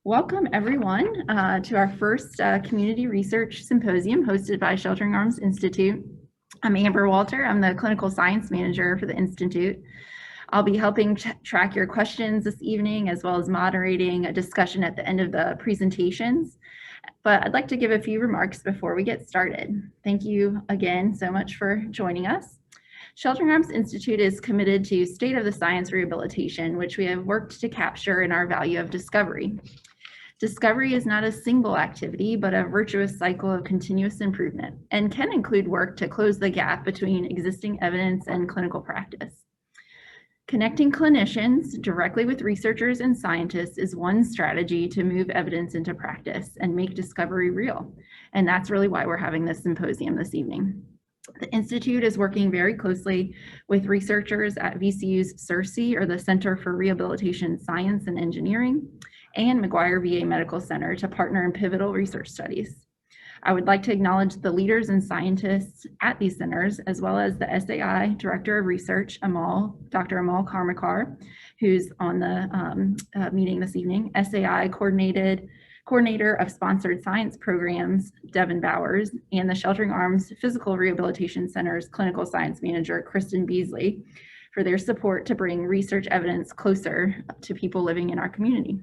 Welcome everyone to our first community research symposium hosted by Sheltering Arms Institute. I'm Amber Walter. I'm the clinical science manager for the Institute. I'll be helping track your questions this evening, as well as moderating a discussion at the end of the presentations. But I'd like to give a few remarks before we get started. Thank you again so much for joining us. Sheltering Arms Institute is committed to state-of-the-science rehabilitation, which we have worked to capture in our value of discovery. Discovery is not a single activity, but a virtuous cycle of continuous improvement, and can include work to close the gap between existing evidence and clinical practice. Connecting clinicians directly with researchers and scientists is one strategy to move evidence into practice and make discovery real. And that's really why we're having this symposium this evening. The Institute is working very closely with researchers at VCU's CIRSE, or the Center for Rehabilitation Science and Engineering, and McGuire VA Medical Center to partner in pivotal research studies. I would like to acknowledge the leaders and scientists at these centers, as well as the SAI Director of Research, Dr. Amal Karmakar, who's on the meeting this evening, SAI Coordinator of Sponsored Science Programs, Devin Bowers, and the Sheltering Arms Physical Rehabilitation Center's Clinical Science Manager, Kristen Beasley, for their support to bring research evidence closer to people living in our community.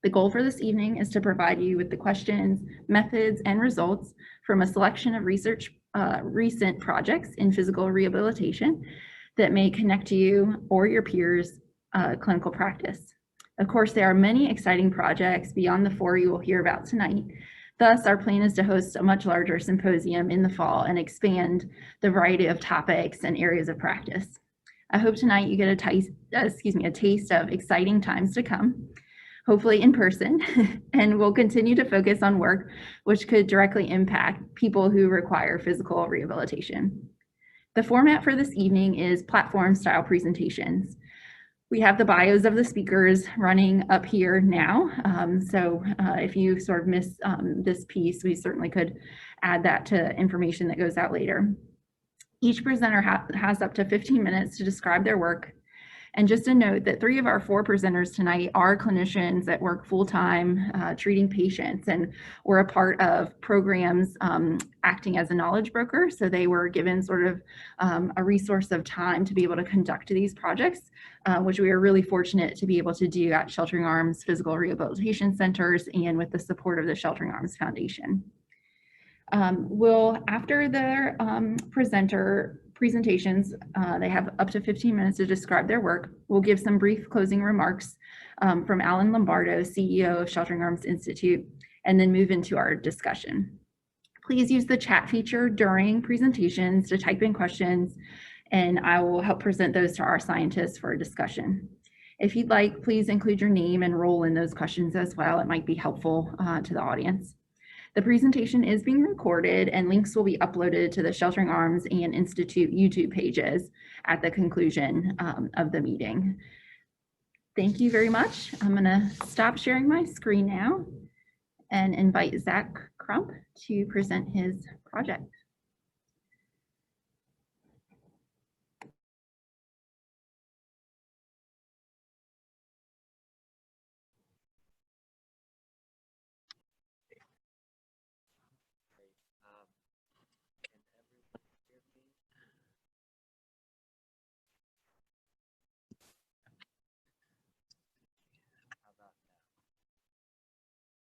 The goal for this evening is to provide you with the questions, methods, and results from a selection of recent projects in physical rehabilitation that may connect you or your peers' clinical practice. Of course, there are many exciting projects beyond the four you will hear about tonight. Thus, our plan is to host a much larger symposium in the fall and expand the variety of topics and areas of practice. I hope tonight you get a taste of exciting times to come, hopefully in person, and we'll continue to focus on work which could directly impact people who require physical rehabilitation. The format for this evening is platform-style presentations. We have the bios of the speakers running up here now, so if you sort of miss this piece, we certainly could add that to information that goes out later. Each presenter has up to 15 minutes to describe their work. And just a note that 3 of our 4 presenters tonight are clinicians that work full-time treating patients, and were a part of programs acting as a knowledge broker. So they were given sort of a resource of time to be able to conduct these projects, which we are really fortunate to be able to do at Sheltering Arms Physical Rehabilitation Centers and with the support of the Sheltering Arms Foundation. After their presentations, they have up to 15 minutes to describe their work. We'll give some brief closing remarks from Alan Lombardo, CEO of Sheltering Arms Institute, and then move into our discussion. Please use the chat feature during presentations to type in questions, and I will help present those to our scientists for a discussion. If you'd like, please include your name and role in those questions as well. It might be helpful to the audience. The presentation is being recorded, and links will be uploaded to the Sheltering Arms and Institute YouTube pages at the conclusion of the meeting. Thank you very much. I'm going to stop sharing my screen now and invite Zach Crump to present his project.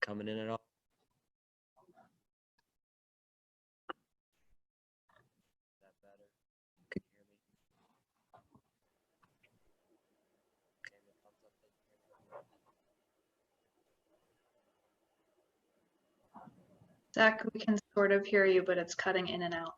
Coming in at all? Is that better? Can you hear me? Okay, the thumbs up that you hear me. Zach, we can sort of hear you, but it's cutting in and out.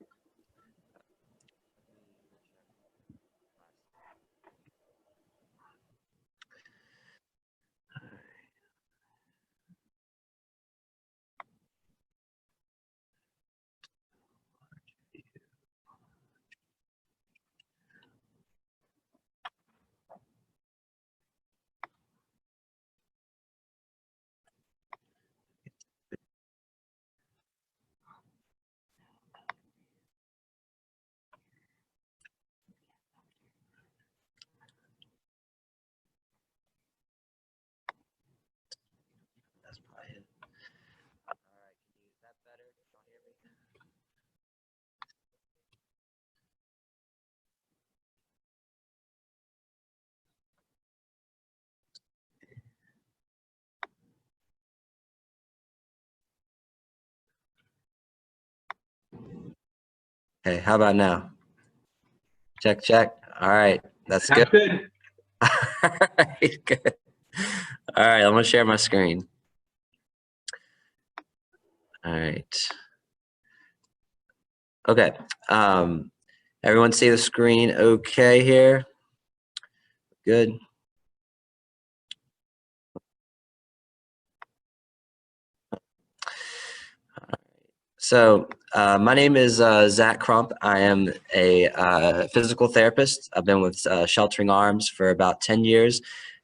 Okay, how about now? Check, check. All right, that's Sounds good. good. All right, good. All right, I'm gonna share my screen. All right. Okay. Everyone see the screen okay here? Good. So my name is Zach Crump. I am a physical therapist. I've been with Sheltering Arms for about 10 years.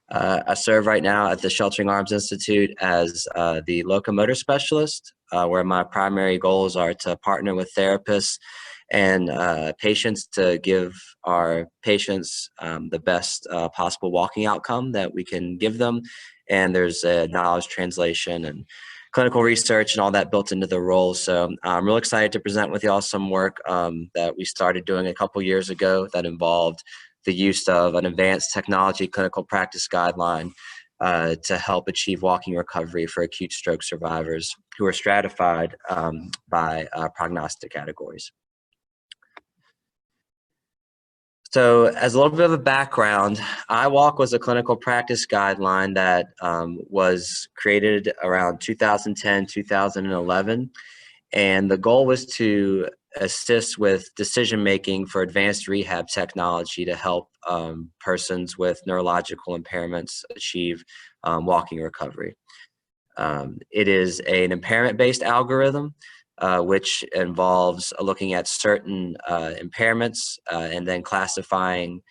I serve right now at the Sheltering Arms Institute as the locomotor specialist, where my primary goals are to partner with therapists and patients to give our patients the best possible walking outcome that we can give them. And there's knowledge translation and clinical research and all that built into the role. So I'm real excited to present with y'all some work that we started doing a couple years ago that involved the use of an advanced technology clinical practice guideline to help achieve walking recovery for acute stroke survivors who are stratified by prognostic categories. So as a little bit of a background, iWalk was a clinical practice guideline that was created around 2010, 2011. And the goal was to assist with decision-making for advanced rehab technology to help persons with neurological impairments achieve walking recovery. It is an impairment-based algorithm which involves looking at certain impairments and then classifying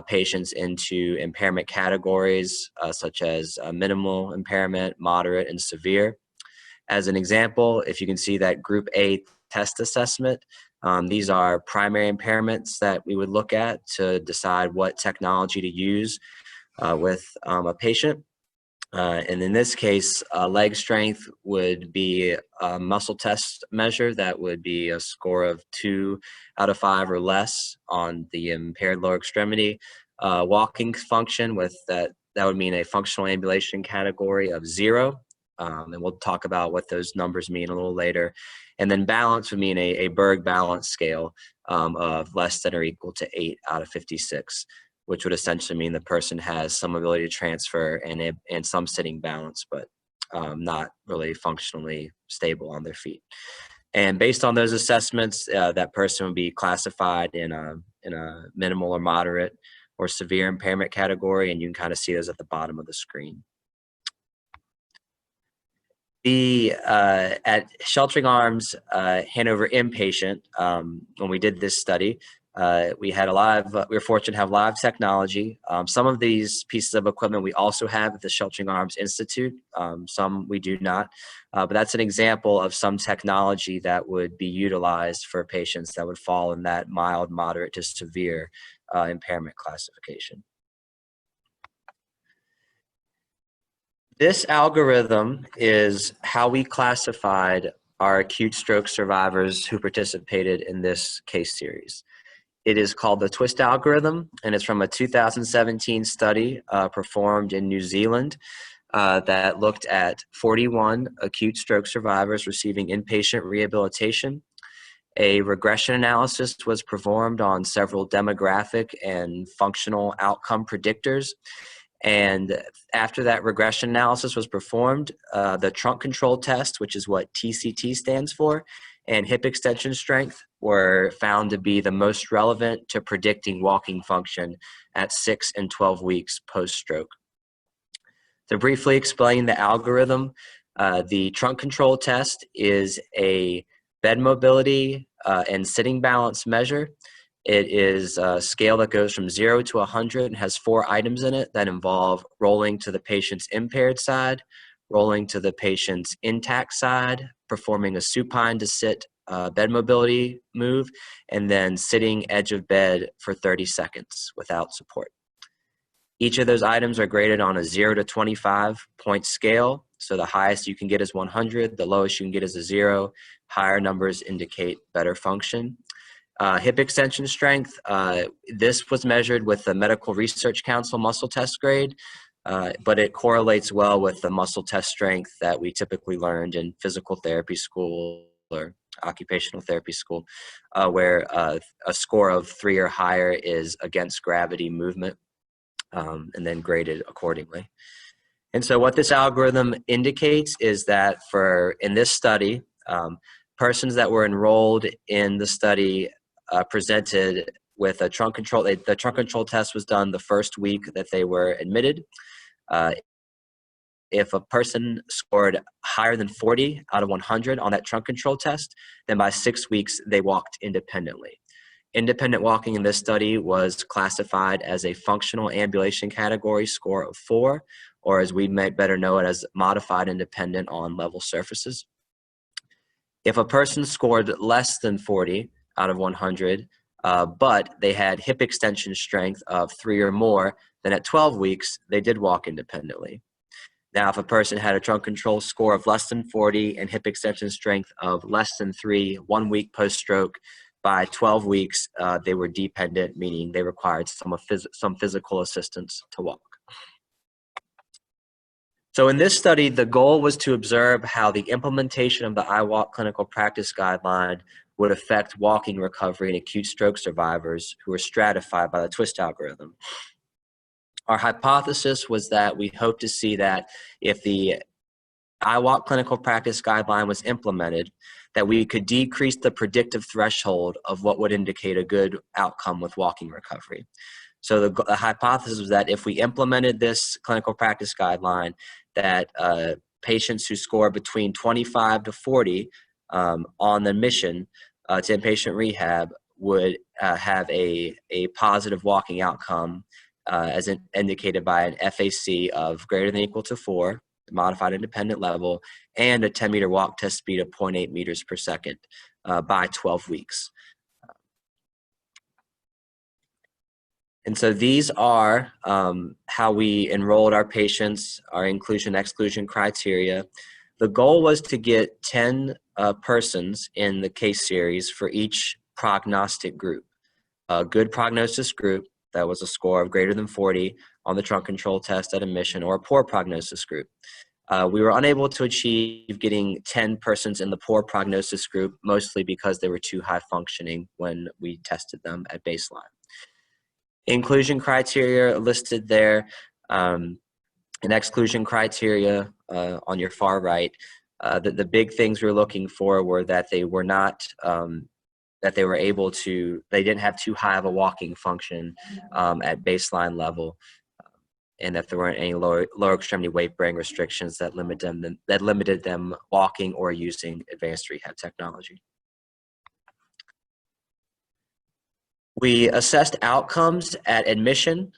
patients into impairment categories such as minimal impairment, moderate, and severe. As an example, if you can see that Group A test assessment, these are primary impairments that we would look at to decide what technology to use with a patient. And in this case, leg strength would be a muscle test measure that would be a score of 2 out of 5 or less on the impaired lower extremity. Walking function with that would mean a functional ambulation category of 0. And we'll talk about what those numbers mean a little later. And then balance would mean a Berg balance scale of less than or equal to 8 out of 56. Which would essentially mean the person has some ability to transfer and some sitting balance, but not really functionally stable on their feet. And based on those assessments, that person would be classified in a minimal or moderate or severe impairment category, and you can kind of see those at the bottom of the screen. At Sheltering Arms Hanover Inpatient, when we did this study, we were fortunate to have live technology. Some of these pieces of equipment we also have at the Sheltering Arms Institute. Some we do not, but that's an example of some technology that would be utilized for patients that would fall in that mild, moderate to severe impairment classification. This algorithm is how we classified our acute stroke survivors who participated in this case series. It is called the TWIST algorithm, and it's from a 2017 study performed in New Zealand that looked at 41 acute stroke survivors receiving inpatient rehabilitation. A regression analysis was performed on several demographic and functional outcome predictors. And after that regression analysis was performed, the trunk control test, which is what TCT stands for, and hip extension strength were found to be the most relevant to predicting walking function at 6 and 12 weeks post-stroke. To briefly explain the algorithm, the trunk control test is a bed mobility and sitting balance measure. It is a scale that goes from 0 to 100 and has 4 items in it that involve rolling to the patient's impaired side, rolling to the patient's intact side, performing a supine to sit bed mobility move, and then sitting edge of bed for 30 seconds without support. Each of those items are graded on a 0 to 25 point scale. So the highest you can get is 100, the lowest you can get is a 0. Higher numbers indicate better function. Hip extension strength, this was measured with the Medical Research Council muscle test grade, but it correlates well with the muscle test strength that we typically learned in physical therapy school or occupational therapy school, where a score of 3 or higher is against gravity movement, and then graded accordingly. And so what this algorithm indicates is that in this study, persons that were enrolled in the study presented with a trunk control. The trunk control test was done the first week that they were admitted. If a person scored higher than 40 out of 100 on that trunk control test, then by 6 weeks, they walked independently. Independent walking in this study was classified as a functional ambulation category score of 4, or as we might better know it as modified independent on level surfaces. If a person scored less than 40 out of 100, but they had hip extension strength of 3 or more, then at 12 weeks, they did walk independently. Now, if a person had a trunk control score of less than 40 and hip extension strength of less than 3, 1 week post-stroke, by 12 weeks, they were dependent, meaning they required some physical assistance to walk. So in this study, the goal was to observe how the implementation of the iWalk clinical practice guideline would affect walking recovery in acute stroke survivors who were stratified by the twist algorithm. Our hypothesis was that we hoped to see that if the iWalk clinical practice guideline was implemented, that we could decrease the predictive threshold of what would indicate a good outcome with walking recovery. So the hypothesis was that if we implemented this clinical practice guideline, that patients who score between 25 to 40 on the admission to inpatient rehab would have a positive walking outcome as indicated by an FAC of greater than or equal to 4, modified independent level, and a 10-meter walk test speed of 0.8 meters per second by 12 weeks. And so these are how we enrolled our patients, our inclusion-exclusion criteria. The goal was to get 10 persons in the case series for each prognostic group. A good prognosis group that was a score of greater than 40 on the trunk control test at admission, or a poor prognosis group. We were unable to achieve getting 10 persons in the poor prognosis group, mostly because they were too high functioning when we tested them at baseline. Inclusion criteria listed there, and exclusion criteria on your far right. The big things we were looking for were that they were not, that they were able to, they didn't have too high of a walking function at baseline level, and that there weren't any lower extremity weight bearing restrictions that limited them walking or using advanced rehab technology. We assessed outcomes at admission,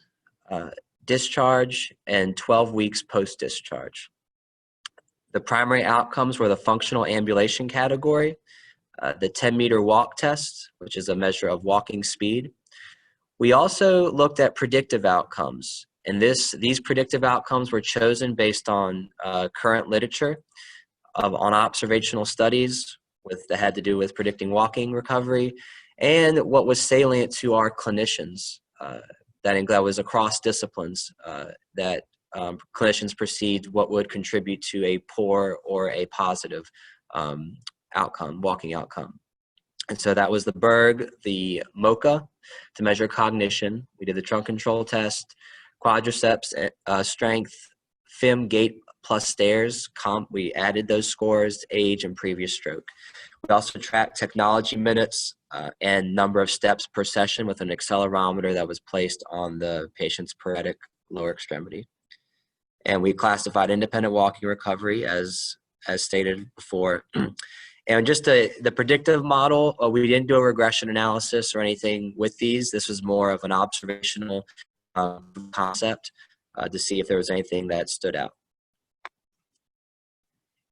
discharge, and 12 weeks post-discharge. The primary outcomes were the functional ambulation category, the 10-meter walk test, which is a measure of walking speed. We also looked at predictive outcomes, and these predictive outcomes were chosen based on current literature on observational studies that had to do with predicting walking recovery, and what was salient to our clinicians, that was across disciplines, that clinicians perceived what would contribute to a poor or a positive outcome, walking outcome. And so that was the Berg, the MOCA to measure cognition. We did the trunk control test, quadriceps strength, FIM gait plus stairs, comp. We added those scores, age, and previous stroke. We also tracked technology minutes and number of steps per session with an accelerometer that was placed on the patient's paretic lower extremity. And we classified independent walking recovery as stated before. And just the predictive model, we didn't do a regression analysis or anything with these. This was more of an observational concept to see if there was anything that stood out.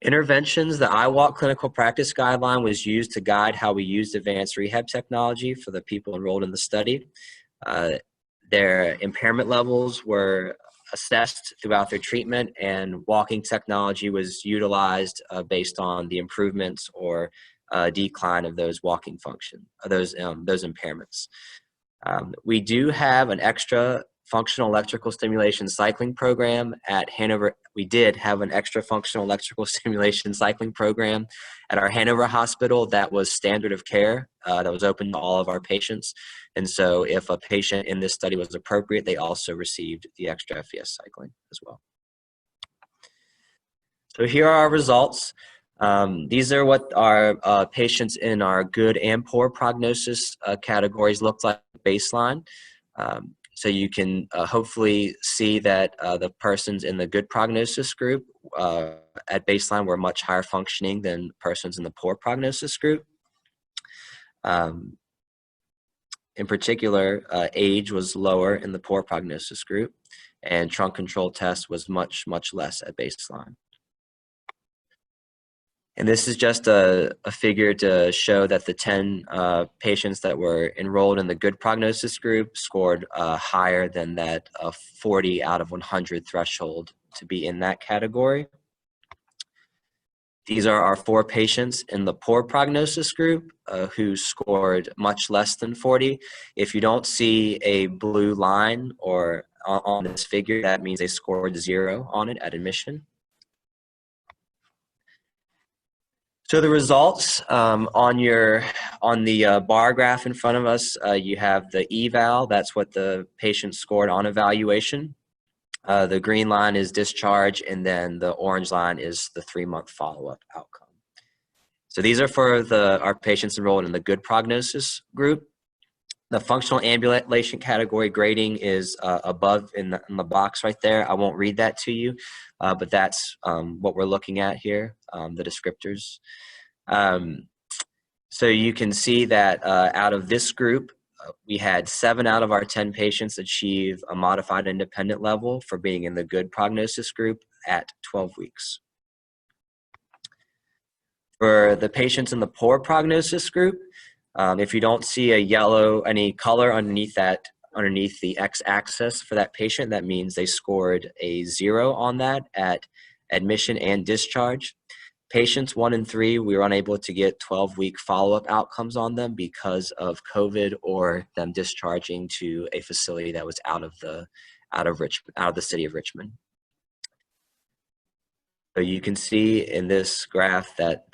Interventions, the iWalk clinical practice guideline was used to guide how we used advanced rehab technology for the people enrolled in the study. Their impairment levels were assessed throughout their treatment, and walking technology was utilized based on the improvements or decline of those walking function, those impairments. We do have an extra functional electrical stimulation cycling program at Hanover. we did have an extra functional electrical stimulation cycling program at our Hanover hospital that was standard of care, that was open to all of our patients. And so if a patient in this study was appropriate, they also received the extra FES cycling as well. So here are our results. These are what our patients in our good and poor prognosis categories looked like baseline. So you can hopefully see that the persons in the good prognosis group at baseline were much higher functioning than persons in the poor prognosis group. In particular, age was lower in the poor prognosis group, and trunk control test was much, much less at baseline. And this is just a figure to show that the 10 patients that were enrolled in the good prognosis group scored higher than that 40 out of 100 threshold to be in that category. These are our 4 patients in the poor prognosis group who scored much less than 40. If you don't see a blue line or on this figure, that means they scored 0 on it at admission. So the results on the bar graph in front of us, you have the eval. That's what the patient scored on evaluation. The green line is discharge, and then the orange line is the 3-month follow-up outcome. So these are for our patients enrolled in the good prognosis group. The functional ambulation category grading is above in the box right there. I won't read that to you, but that's what we're looking at here, the descriptors. So you can see that out of this group, we had 7 out of our 10 patients achieve a modified independent level for being in the good prognosis group at 12 weeks. For the patients in the poor prognosis group, if you don't see any color underneath the x-axis for that patient, that means they scored a 0 on that at admission and discharge. Patients 1 and 3, we were unable to get 12-week follow-up outcomes on them because of COVID or them discharging to a facility that was out of the city of Richmond. So you can see in this graph that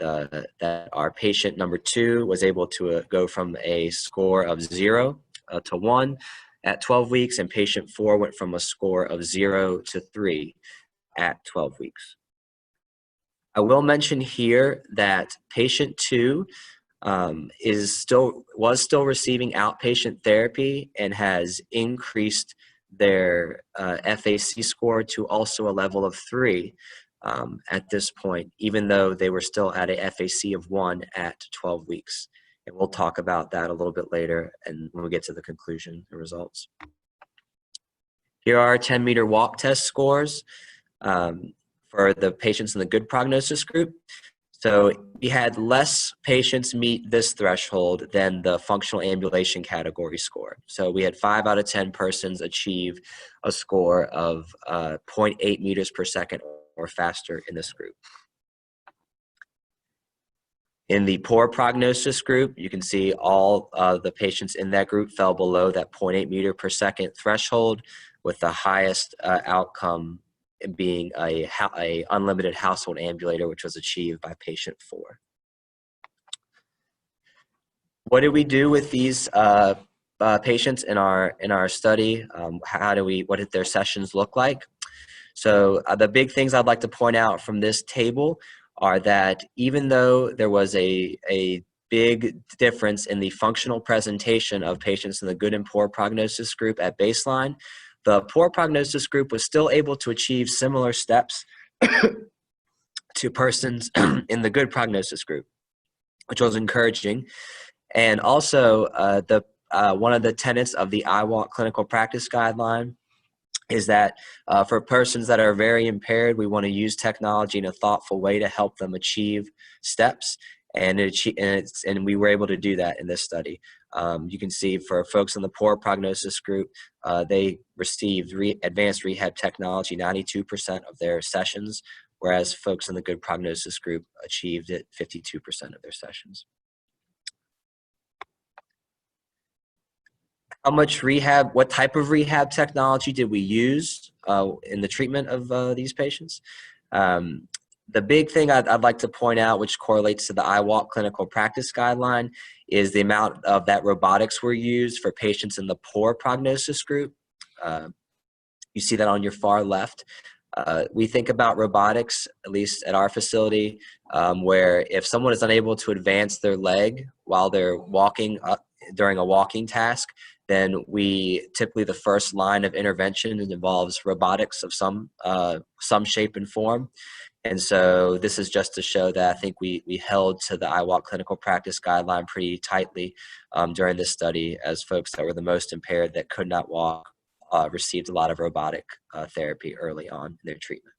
our patient number 2 was able to go from a score of 0 to 1 at 12 weeks, and patient 4 went from a score of 0 to 3 at 12 weeks. I will mention here that patient 2 was still receiving outpatient therapy and has increased their FAC score to also a level of 3 at this point, even though they were still at a FAC of 1 at 12 weeks. And we'll talk about that a little bit later and when we get to the conclusion and results. Here are our 10-meter walk test scores. For the patients in the good prognosis group. So we had less patients meet this threshold than the functional ambulation category score. So we had 5 out of 10 persons achieve a score of 0.8 meters per second or faster in this group. In the poor prognosis group, you can see all the patients in that group fell below that 0.8 meter per second threshold, with the highest outcome being a unlimited household ambulator, which was achieved by patient 4. What did we do with these patients in our study? What did their sessions look like? So the big things I'd like to point out from this table are that even though there was a big difference in the functional presentation of patients in the good and poor prognosis group at baseline, the poor prognosis group was still able to achieve similar steps to persons in the good prognosis group, which was encouraging. And also, one of the tenets of the IWalk clinical practice guideline is that for persons that are very impaired, we want to use technology in a thoughtful way to help them achieve steps. And we were able to do that in this study. You can see for folks in the poor prognosis group, they received advanced rehab technology 92% of their sessions, whereas folks in the good prognosis group achieved it 52% of their sessions. What type of rehab technology did we use in the treatment of these patients. The big thing I'd like to point out, which correlates to the iWalk clinical practice guideline, is the amount of that robotics were used for patients in the poor prognosis group. You see that on your far left. We think about robotics, at least at our facility, where if someone is unable to advance their leg while they're walking up during a walking task, then typically the first line of intervention involves robotics of some shape and form. And so this is just to show that I think we held to the iWalk clinical practice guideline pretty tightly during this study, as folks that were the most impaired that could not walk received a lot of robotic therapy early on in their treatment.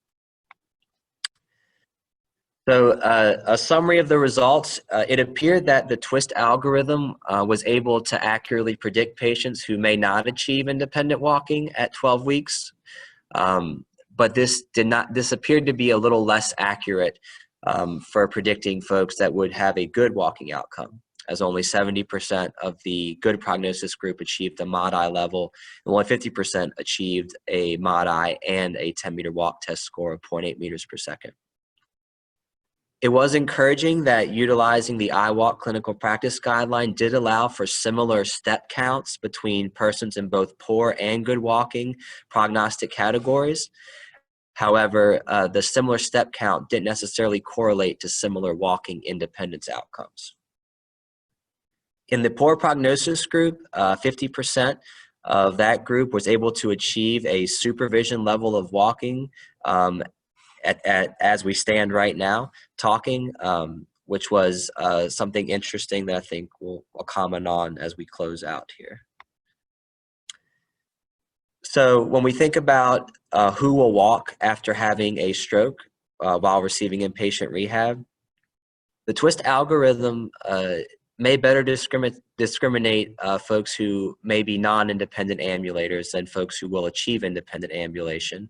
So a summary of the results, it appeared that the TWIST algorithm was able to accurately predict patients who may not achieve independent walking at 12 weeks. But this appeared to be a little less accurate for predicting folks that would have a good walking outcome, as only 70% of the good prognosis group achieved a MOD-I level, and only 50% achieved a MOD-I and a 10-meter walk test score of 0.8 meters per second. It was encouraging that utilizing the iWalk clinical practice guideline did allow for similar step counts between persons in both poor and good walking prognostic categories. However, the similar step count didn't necessarily correlate to similar walking independence outcomes. In the poor prognosis group, 50% of that group was able to achieve a supervision level of walking as we stand right now talking, which was something interesting that I think we'll comment on as we close out here. So when we think about who will walk after having a stroke while receiving inpatient rehab, the TWIST algorithm may better discriminate folks who may be non-independent ambulators than folks who will achieve independent ambulation.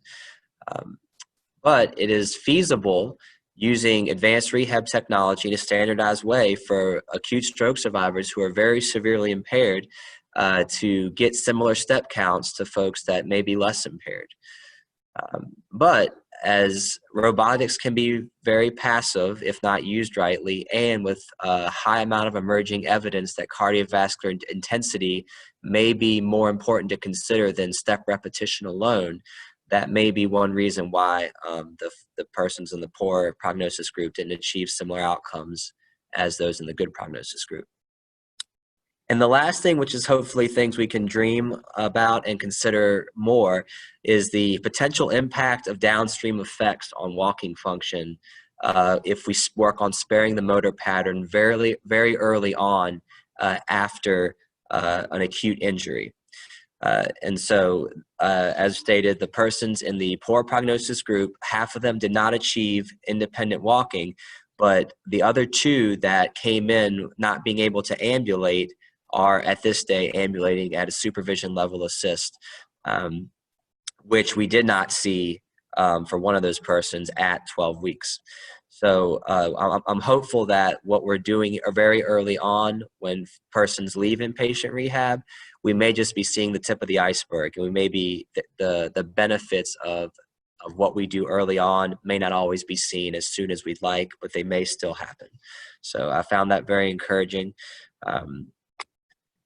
But it is feasible using advanced rehab technology in a standardized way for acute stroke survivors who are very severely impaired to get similar step counts to folks that may be less impaired. But as robotics can be very passive if not used rightly, and with a high amount of emerging evidence that cardiovascular intensity may be more important to consider than step repetition alone, that may be one reason why the persons in the poor prognosis group didn't achieve similar outcomes as those in the good prognosis group. And the last thing, which is hopefully things we can dream about and consider more, is the potential impact of downstream effects on walking function if we work on sparing the motor pattern very, very early on after an acute injury. And so, as stated, the persons in the poor prognosis group, half of them did not achieve independent walking, but the other two that came in not being able to ambulate are at this day ambulating at a supervision level assist, which we did not see for one of those persons at 12 weeks. So I'm hopeful that what we're doing very early on when persons leave inpatient rehab, we may just be seeing the tip of the iceberg, and we may be the benefits of what we do early on may not always be seen as soon as we'd like, but they may still happen. So I found that very encouraging.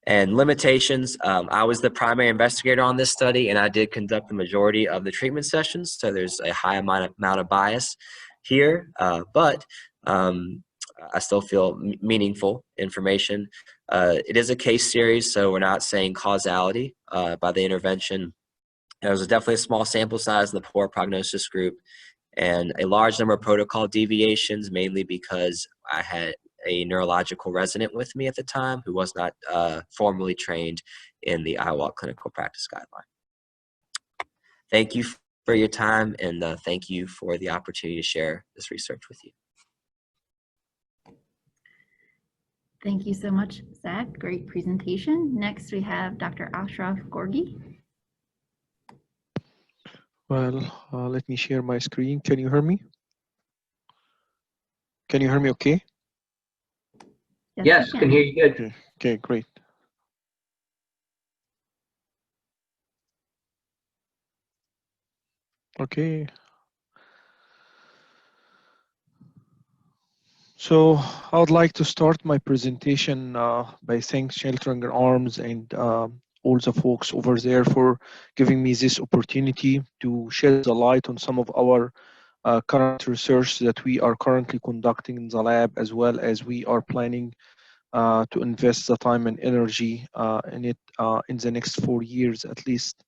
And limitations, I was the primary investigator on this study, and I did conduct the majority of the treatment sessions, so there's a high amount of bias here, but I still feel meaningful information. It is a case series, so we're not saying causality by the intervention. There was definitely a small sample size in the poor prognosis group, and a large number of protocol deviations, mainly because I had a neurological resident with me at the time who was not formally trained in the iWalk clinical practice guideline. Thank you for your time, and thank you for the opportunity to share this research with you. Thank you so much, Zach. Great presentation. Next, we have Dr. Ashraf Gorgi. Well, let me share my screen. Can you hear me? Can you hear me okay? Yes, can hear you good. Okay, great. Okay. So I would like to start my presentation by thanking Sheltering Arms and all the folks over there for giving me this opportunity to shed the light on some of our current research that we are currently conducting in the lab, as well as we are planning to invest the time and energy in it in the next 4 years at least.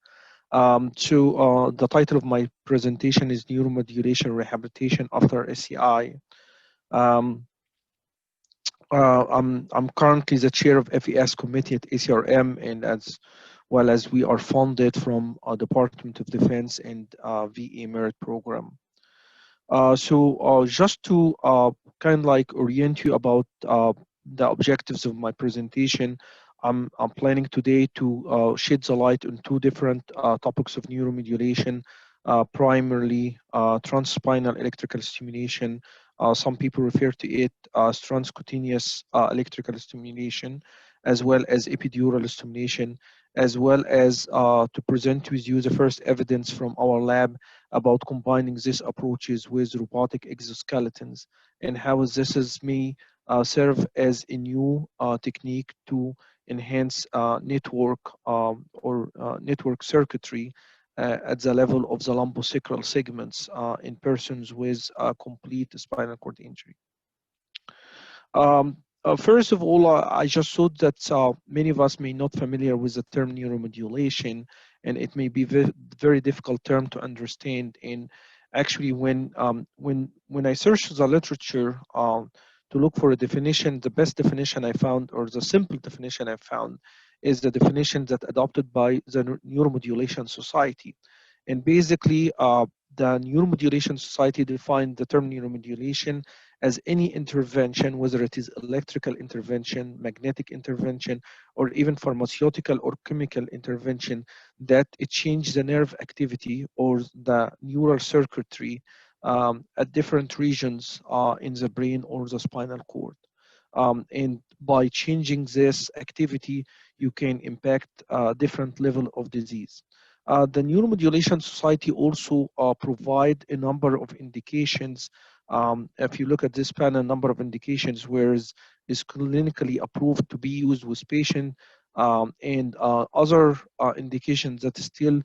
The title of my presentation is Neuromodulation Rehabilitation After SCI. Um, I'm currently the chair of FES committee at ACRM, and as well as we are funded from Department of Defense and VA Merit Program. Just to kind of like orient you about the objectives of my presentation, I'm planning today to shed the light on two different topics of neuromodulation, primarily transspinal electrical stimulation. Some people refer to it as transcutaneous electrical stimulation, as well as epidural stimulation, as well as to present with you the first evidence from our lab about combining these approaches with robotic exoskeletons and how may serve as a new technique to enhance network or network circuitry at the level of the lumbosacral segments in persons with complete spinal cord injury. First of all, I just thought that many of us may not familiar with the term neuromodulation, and it may be very difficult term to understand. And actually, when I searched the literature to look for a definition, the best definition I found, or the simple definition I found, is the definition that adopted by the Neuromodulation Society. And basically, the Neuromodulation Society defined the term neuromodulation as any intervention, whether it is electrical intervention, magnetic intervention, or even pharmaceutical or chemical intervention, that it changes the nerve activity or the neural circuitry at different regions in the brain or the spinal cord. And by changing this activity, you can impact different level of disease. The Neuromodulation Society also provide a number of indications. If you look at this panel, number of indications where is clinically approved to be used with patient and other indications that still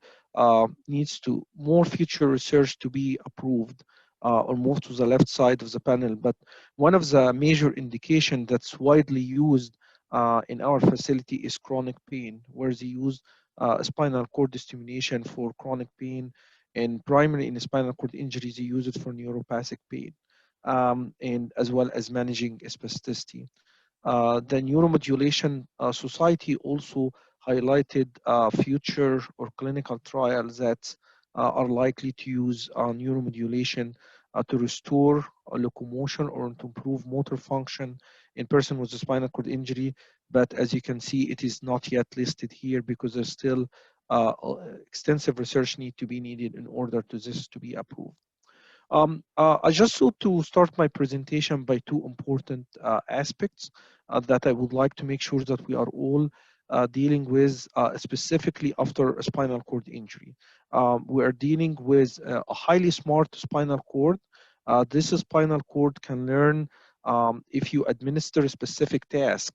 needs to more future research to be approved or move to the left side of the panel. But one of the major indication that's widely used in our facility is chronic pain, where they use spinal cord stimulation for chronic pain, and primarily in spinal cord injuries, they use it for neuropathic pain, and as well as managing spasticity. The Neuromodulation Society also highlighted future or clinical trials that are likely to use neuromodulation to restore locomotion or to improve motor function in person with a spinal cord injury. But as you can see, it is not yet listed here because there's still extensive research needed in order to this to be approved. I just thought to start my presentation by two important aspects that I would like to make sure that we are all dealing with specifically after a spinal cord injury. We are dealing with a highly smart spinal cord. This spinal cord can learn if you administer a specific task.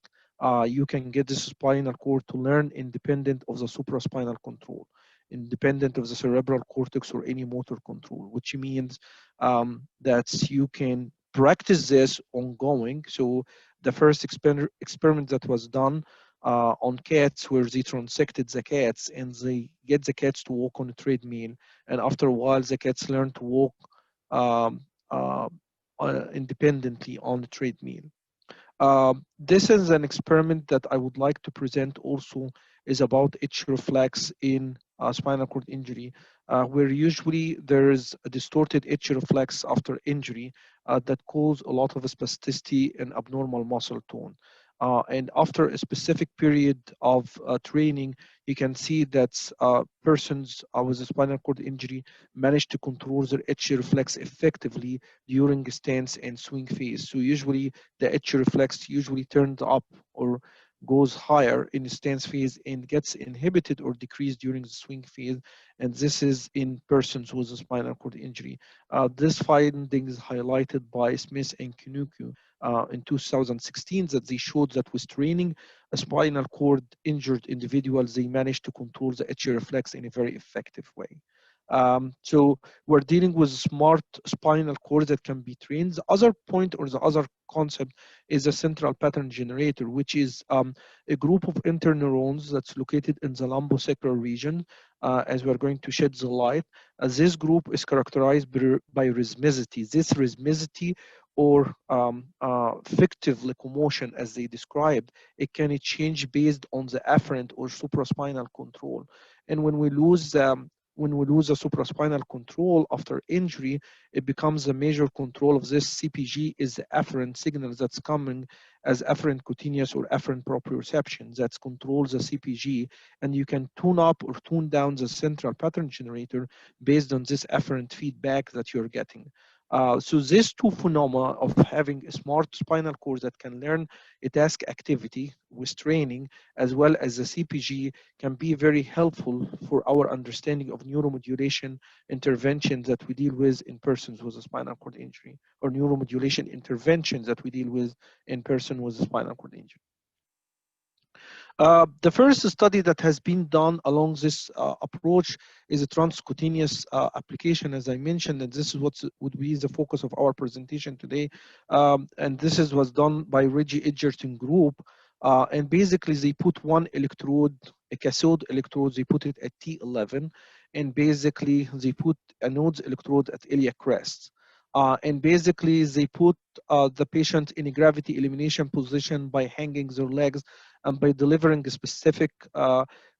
You can get this spinal cord to learn independent of the supraspinal control, independent of the cerebral cortex or any motor control, which means that you can practice this ongoing. So the first experiment that was done on cats, where they transected the cats and they get the cats to walk on a treadmill, and after a while the cats learn to walk um, uh, independently on the treadmill. This is an experiment that I would like to present also is about itch reflex in spinal cord injury, where usually there is a distorted itch reflex after injury that cause a lot of spasticity and abnormal muscle tone. And after a specific period of training, you can see that persons with a spinal cord injury manage to control their itch reflex effectively during stance and swing phase. So usually the itch reflex usually turns up or goes higher in stance phase and gets inhibited or decreased during the swing phase, and this is in persons with a spinal cord injury. This finding is highlighted by Smith and Kinuku in 2016, that they showed that with training a spinal cord injured individuals, they managed to control the itchy reflex in a very effective way. So we're dealing with smart spinal cord that can be trained. The other point or the other concept is a central pattern generator, which is a group of interneurons that's located in the lumbosacral region, as we're going to shed the light. This group is characterized by rhythmicity. This rhythmicity or fictive locomotion, as they described, it can change based on the afferent or supraspinal control. And when we lose the supraspinal control after injury, it becomes a major control of this CPG is the afferent signal that's coming as afferent cutaneous or afferent proprioception that controls the CPG, and you can tune up or tune down the central pattern generator based on this afferent feedback that you're getting. So these two phenomena of having a smart spinal cord that can learn a task activity with training, as well as the CPG, can be very helpful for our understanding of neuromodulation interventions that we deal with in persons with a spinal cord injury, or neuromodulation interventions that we deal with in person with a spinal cord injury. The first study that has been done along this approach is a transcutaneous application, as I mentioned, and this is what would be the focus of our presentation today. And this was done by Reggie Edgerton group. And basically they put one electrode, a cathode electrode, they put it at T11, and basically they put a nodes electrode at iliac crest. And basically they put the patient in a gravity elimination position by hanging their legs and by delivering a specific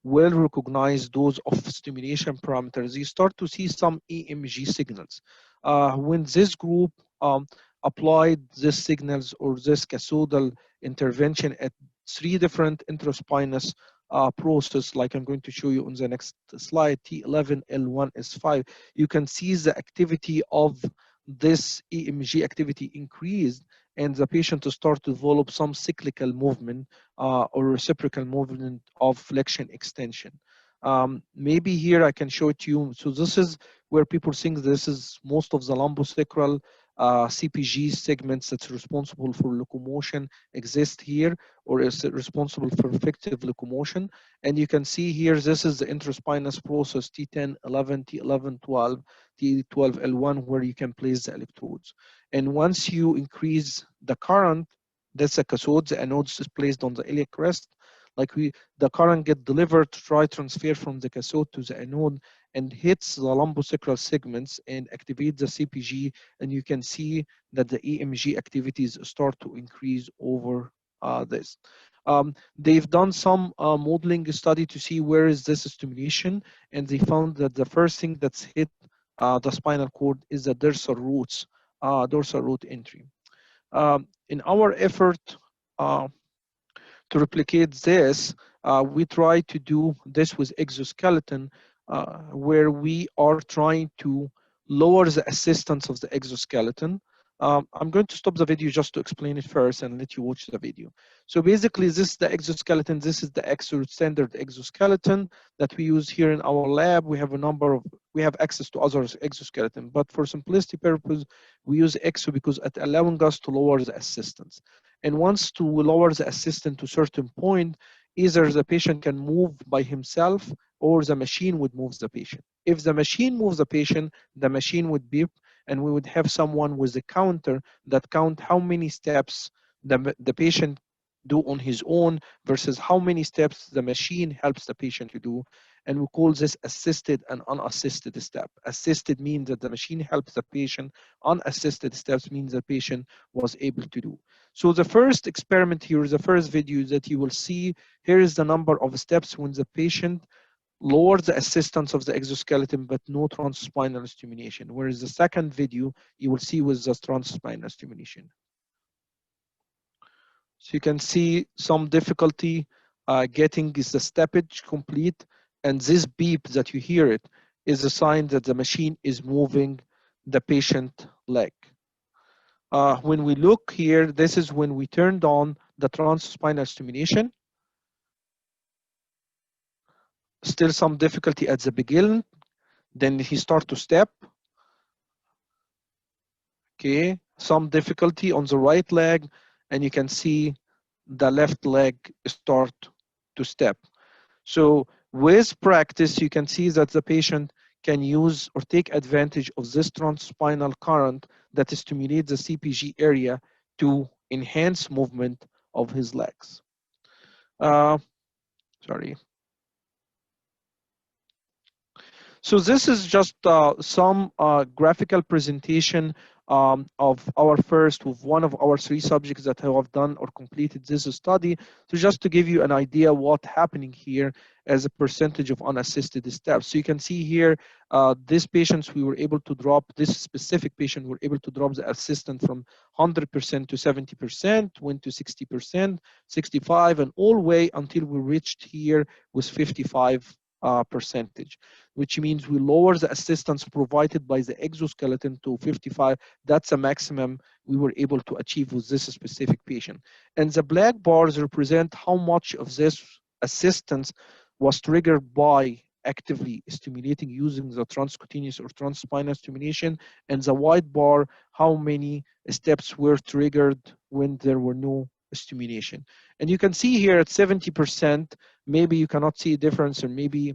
well-recognized dose of stimulation parameters. You start to see some EMG signals. When this group applied these signals or this cathodial intervention at 3 different intraspinous process, like I'm going to show you on the next slide, T11, L1, S5, you can see the activity of this EMG activity increased, and the patient to start to develop some cyclical movement or reciprocal movement of flexion extension. Maybe here I can show it to you. So this is where people think this is most of the lumbosacral CPG segments that's responsible for locomotion exist here, or is responsible for effective locomotion. And you can see here, this is the intraspinous process T10, 11, T11, 12, T12, L1, where you can place the electrodes. And once you increase the current, that's a cathode, the anode is placed on the iliac crest. Like the current get delivered, try transfer from the cathode to the anode and hits the lumbosacral segments and activate the CPG, and you can see that the EMG activities start to increase over this. They've done some modeling study to see where is this stimulation, and they found that the first thing that's hit the spinal cord is the dorsal root entry. In our effort to replicate this, we try to do this with exoskeleton, where we are trying to lower the assistance of the exoskeleton. I'm going to stop the video just to explain it first and let you watch the video. So basically, this is the exoskeleton. This is the standard exoskeleton that we use here in our lab. We have we have access to other exoskeleton, but for simplicity purpose, we use EXO because it's allowing us to lower the assistance. And once to lower the assistance to a certain point, either the patient can move by himself or the machine would move the patient. If the machine moves the patient, the machine would beep, and we would have someone with a counter that count how many steps the patient do on his own versus how many steps the machine helps the patient to do. And we call this assisted and unassisted step. Assisted means that the machine helps the patient. Unassisted steps means the patient was able to do. So the first experiment here, the first video that you will see, here is the number of steps when the patient lowers the assistance of the exoskeleton but no transspinal stimulation. Whereas the second video you will see with the transspinal stimulation. So you can see some difficulty getting the steppage complete, and this beep that you hear it is a sign that the machine is moving the patient leg. When we look here, this is when we turned on the transspinal stimulation. Still some difficulty at the beginning, then he start to step. Okay, some difficulty on the right leg, and you can see the left leg start to step. So with practice, you can see that the patient can use or take advantage of this transspinal current that stimulates the CPG area to enhance movement of his legs. Sorry. So this is just some graphical presentation of our first, with one of our 3 subjects that have done or completed this study. So just to give you an idea what's happening here as a percentage of unassisted steps. So you can see here, these patients, we were able to drop, this specific patient, were able to drop the assistant from 100% to 70%, went to 60%, 65, and all the way until we reached here with 55 percentage, which means we lower the assistance provided by the exoskeleton to 55. That's a maximum we were able to achieve with this specific patient. And the black bars represent how much of this assistance was triggered by actively stimulating using the transcutaneous or transspinal stimulation, and the white bar, how many steps were triggered when there were no stimulation. And you can see here at 70%, maybe you cannot see a difference, or maybe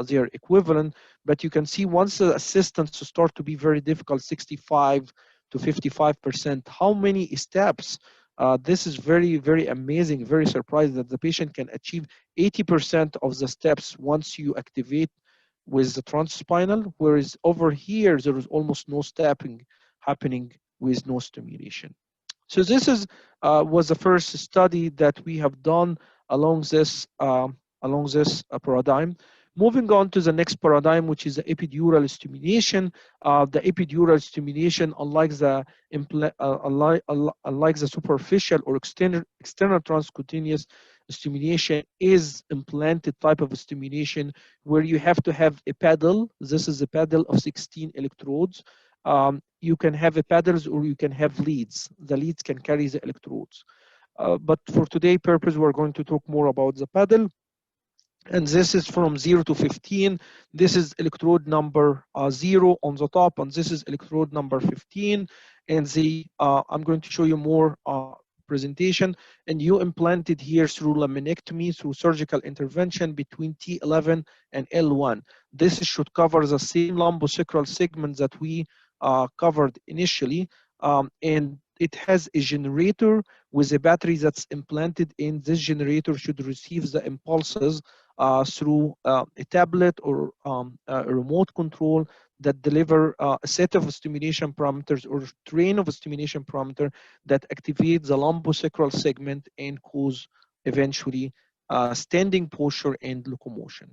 they are equivalent, but you can see once the assistance start to be very difficult, 65 to 55%, how many steps. This is very, very amazing, very surprising that the patient can achieve 80% of the steps once you activate with the transspinal, whereas over here, there is almost no stepping happening with no stimulation. So this is was the first study that we have done along this paradigm. Moving on to the next paradigm, which is the epidural stimulation. The epidural stimulation, unlike the superficial or external transcutaneous stimulation, is implanted type of stimulation where you have to have a paddle. This is a paddle of 16 electrodes. You can have a paddles or you can have leads. The leads can carry the electrodes. But for today's purpose, we're going to talk more about the paddle. And this is from 0 to 15. This is electrode number 0 on the top, and this is electrode number 15. And I'm going to show you more presentation. And you implanted here through laminectomy, through surgical intervention between T11 and L1. This should cover the same lumbosacral segment that we covered initially. And it has a generator with a battery that's implanted in. This generator should receive the impulses through a tablet or a remote control that deliver a set of stimulation parameters or train of a stimulation parameter that activates the lumbosacral segment and cause eventually standing posture and locomotion.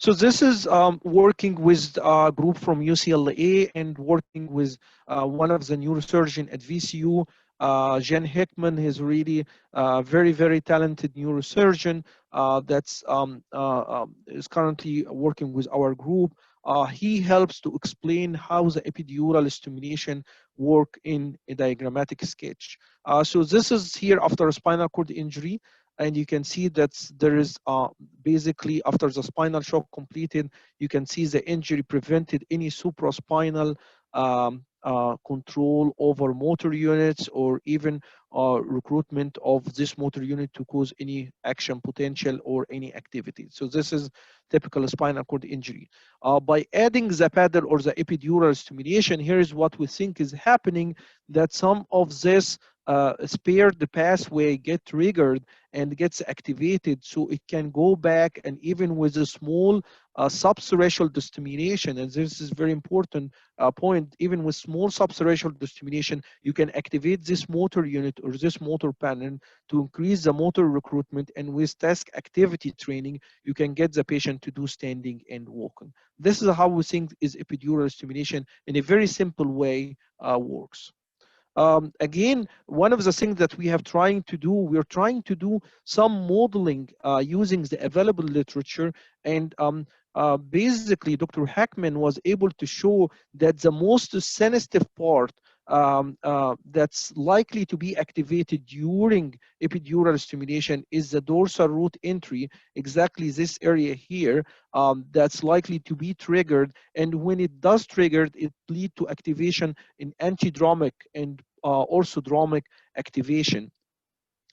So this is working with a group from UCLA and working with one of the neurosurgeon at VCU, Jen Hickman. He's really very, very talented neurosurgeon that's is currently working with our group. He helps to explain how the epidural stimulation work in a diagrammatic sketch. So this is here after a spinal cord injury. And you can see that there is basically after the spinal shock completed, you can see the injury prevented any supraspinal control over motor units or even recruitment of this motor unit to cause any action potential or any activity. So this is typical spinal cord injury. By adding the paddle or the epidural stimulation, here is what we think is happening, that some of this spared the pathway get triggered and gets activated, so it can go back, and even with a small subthreshold stimulation, and this is very important point, even with small subthreshold stimulation, you can activate this motor unit or this motor pattern to increase the motor recruitment, and with task activity training, you can get the patient to do standing and walking. This is how we think is epidural stimulation in a very simple way works. Again, one of the things that we have trying to do, we're trying to do some modeling using the available literature, and basically Dr. Hackman was able to show that the most sensitive part that's likely to be activated during epidural stimulation is the dorsal root entry, exactly this area here, that's likely to be triggered. And when it does trigger, it lead to activation in antidromic and orthodromic activation.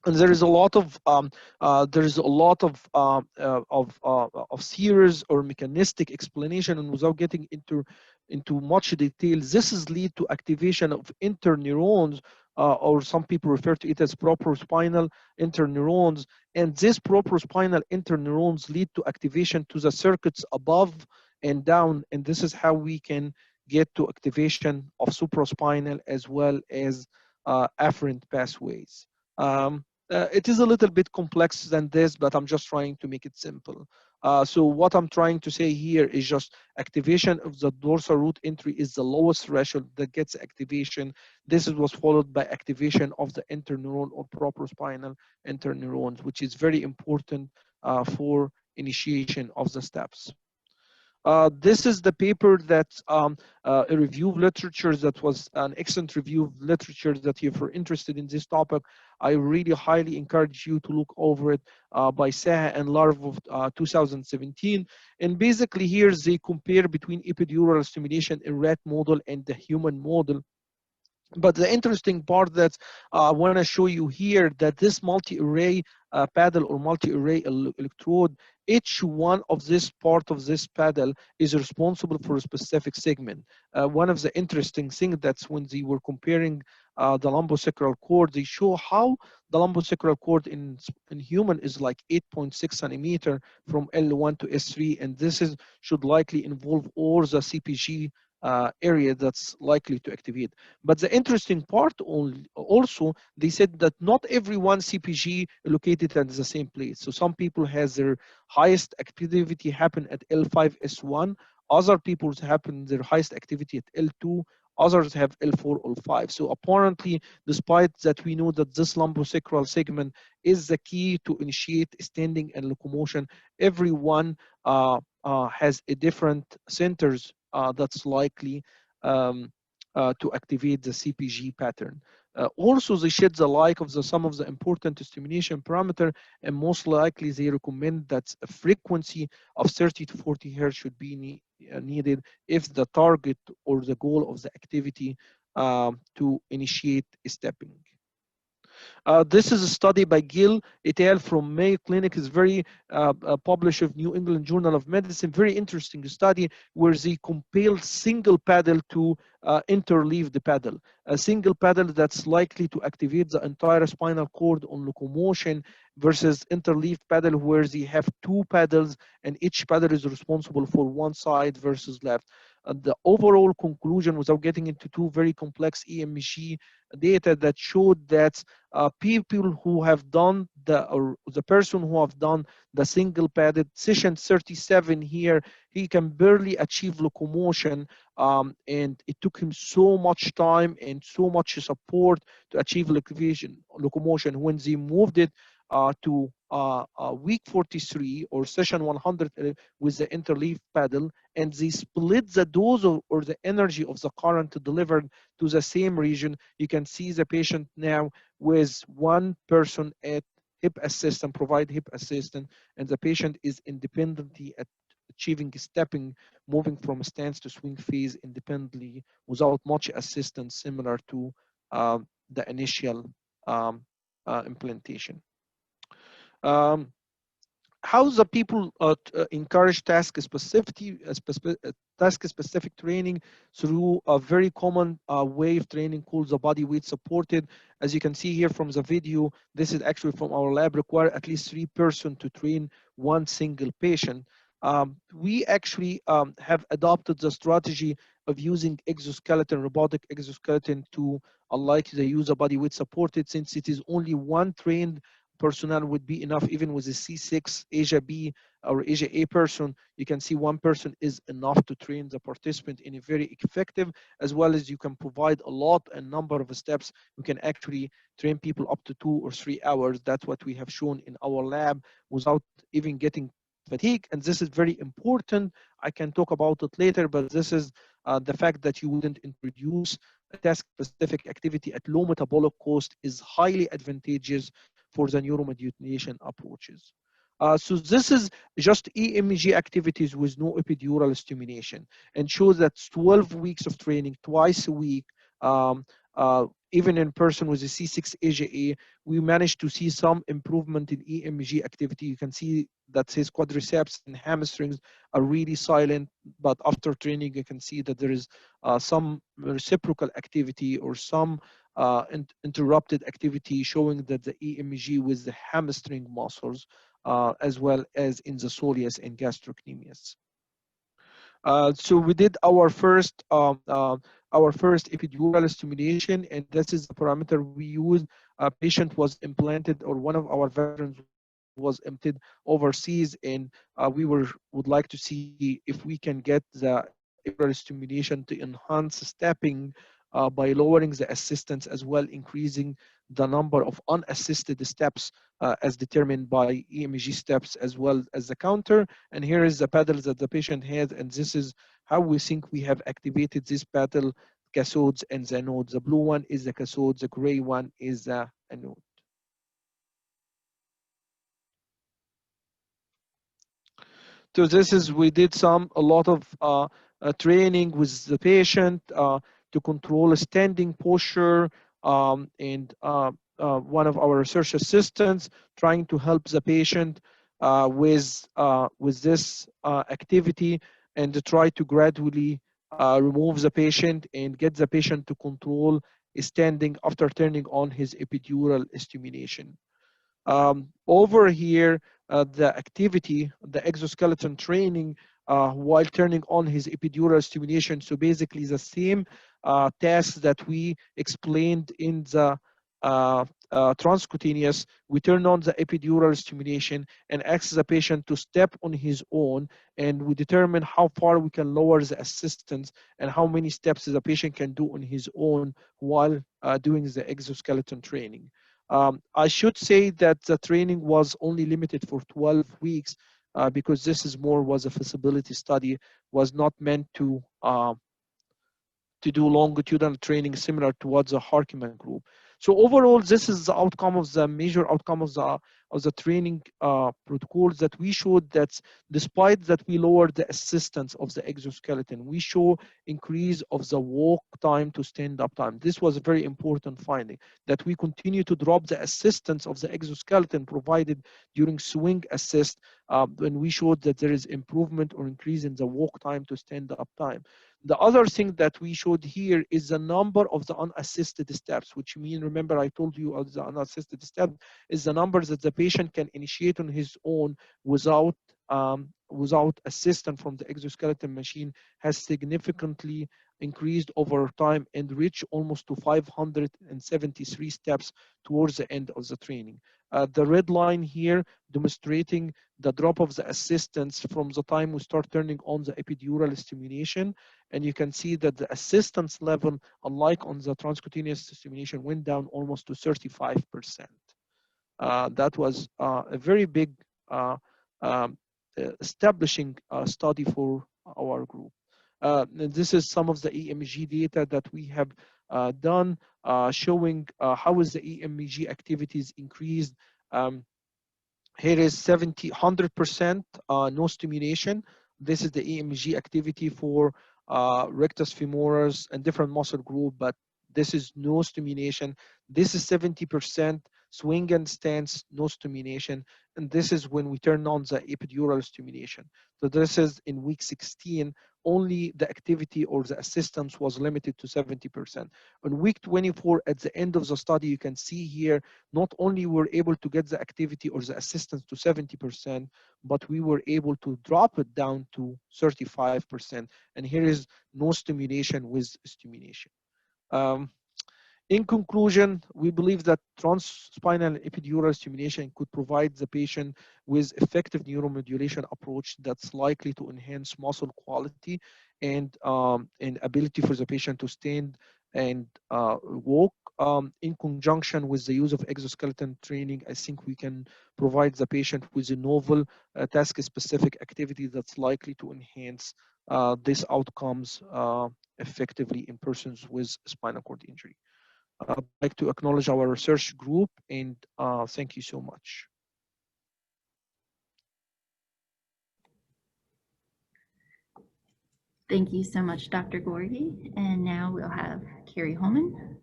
And there is a lot of series or mechanistic explanation, and without getting into much detail, this is lead to activation of interneurons, or some people refer to it as proprospinal interneurons, and these proprospinal interneurons lead to activation to the circuits above and down, and this is how we can get to activation of supraspinal as well as afferent pathways. It is a little bit complex than this, but I'm just trying to make it simple. So what I'm trying to say here is just activation of the dorsal root entry is the lowest threshold that gets activation. This was followed by activation of the interneuron or proprospinal interneurons, which is very important for initiation of the steps. This is the paper that a review of literature that was an excellent review of literature that if you're interested in this topic, I really highly encourage you to look over it by Saha and Larv of 2017. And basically here they compare between epidural stimulation in rat model and the human model. But the interesting part that I want to show you here that this multi-array paddle or multi-array electrode, each one of this part of this paddle is responsible for a specific segment. One of the interesting things that's when they were comparing the lumbosacral cord, they show how the lumbosacral cord in human is like 8.6 centimeter from L1 to S3, and this is should likely involve all the CPG area that's likely to activate. But the interesting part also, they said that not everyone CPG located at the same place. So some people has their highest activity happen at L5, S1. Other people happen their highest activity at L2. Others have L4 or 5. So apparently, despite that we know that this lumbosacral segment is the key to initiate standing and locomotion, everyone has a different centers that's likely to activate the CPG pattern. Also, they shed the light of some of the important stimulation parameter, and most likely they recommend that a frequency of 30 to 40 hertz should be needed if the target or the goal of the activity to initiate stepping. This is a study by Gill et al. From Mayo Clinic. Is very published of New England Journal of Medicine. Very interesting study where they compare single paddle to interleaved paddle. A single paddle that's likely to activate the entire spinal cord on locomotion versus interleaved paddle where they have two paddles and each paddle is responsible for one side versus left. The overall conclusion, without getting into two very complex EMG data, that showed that people who have done the person who have done the single padded session 37 here, he can barely achieve locomotion, and it took him so much time and so much support to achieve locomotion. When they moved it to week 43 or session 100 with the interleaved paddle, and they split the dose or the energy of the current delivered to the same region, you can see the patient now with one person at hip assist and provide hip assistance, and the patient is independently at achieving stepping, moving from stance to swing phase independently without much assistance, similar to the initial implantation. How the people encourage task-specific training through a very common way of training called the body weight supported. As you can see here from the video, this is actually from our lab, require at least 3 persons to train one single patient. We actually have adopted the strategy of using exoskeleton, robotic exoskeleton to like the use of body weight supported, since it is only one trained personnel would be enough. Even with a C6 Asia B or Asia A person, you can see one person is enough to train the participant in a very effective, as well as you can provide a lot and number of steps. You can actually train people up to 2 or 3 hours. That's what we have shown in our lab without even getting fatigue. And this is very important. I can talk about it later, but this is the fact that you wouldn't introduce a task-specific activity at low metabolic cost is highly advantageous for the neuromodulation approaches. So this is just EMG activities with no epidural stimulation, and shows that 12 weeks of training twice a week, even in person with the C6-AGA, we managed to see some improvement in EMG activity. You can see that his quadriceps and hamstrings are really silent, but after training, you can see that there is some reciprocal activity or some interrupted activity, showing that the EMG with the hamstring muscles, as well as in the soleus and gastrocnemius. So we did our first epidural stimulation, and this is the parameter we used. A patient was implanted, or one of our veterans was implanted overseas, and would like to see if we can get the epidural stimulation to enhance stepping by lowering the assistance, as well increasing the number of unassisted steps as determined by EMG steps, as well as the counter. And here is the paddle that the patient had, and this is how we think we have activated this paddle, cathodes and the anodes. The blue one is the cathode, the gray one is the anode. So this is, we did a lot of training with the patient to control a standing posture, and one of our research assistants trying to help the patient with this activity, and to try to gradually remove the patient and get the patient to control standing after turning on his epidural stimulation. Over here, the activity, the exoskeleton training, while turning on his epidural stimulation. So basically the same tasks that we explained in the transcutaneous, we turn on the epidural stimulation and ask the patient to step on his own, and we determine how far we can lower the assistance and how many steps the patient can do on his own while doing the exoskeleton training. I should say that the training was only limited for 12 weeks because this is was a feasibility study, was not meant to do longitudinal training similar to what the Harkiman group. So overall, this is the outcome of the major outcome of the training protocols, that we showed that despite that we lowered the assistance of the exoskeleton, we show increase of the walk time to stand up time. This was a very important finding, that we continue to drop the assistance of the exoskeleton provided during swing assist when we showed that there is improvement or increase in the walk time to stand up time. The other thing that we showed here is the number of the unassisted steps, which mean, remember I told you the unassisted step is the number that the patient can initiate on his own without assistance from the exoskeleton machine, has significantly increased over time and reached almost to 573 steps towards the end of the training. The red line here demonstrating the drop of the assistance from the time we start turning on the epidural stimulation, and you can see that the assistance level, unlike on the transcutaneous stimulation, went down almost to 35%. That was a very big establishing study for our group. This is some of the EMG data that we have done, showing how is the EMG activities increased. Here is 100% no stimulation. This is the EMG activity for rectus femoris and different muscle group, but this is no stimulation. This is 70% swing and stance, no stimulation. And this is when we turn on the epidural stimulation. So this is in week 16, only the activity or the assistance was limited to 70%. On week 24, at the end of the study, you can see here, not only were able to get the activity or the assistance to 70%, but we were able to drop it down to 35%. And here is no stimulation with stimulation. In conclusion, we believe that transspinal epidural stimulation could provide the patient with effective neuromodulation approach that's likely to enhance muscle quality and ability for the patient to stand and walk. In conjunction with the use of exoskeleton training, I think we can provide the patient with a novel task-specific activity that's likely to enhance these outcomes effectively in persons with spinal cord injury. I'd like to acknowledge our research group and thank you so much. Thank you so much, Dr. Gorgi. And now we'll have Carrie Holman.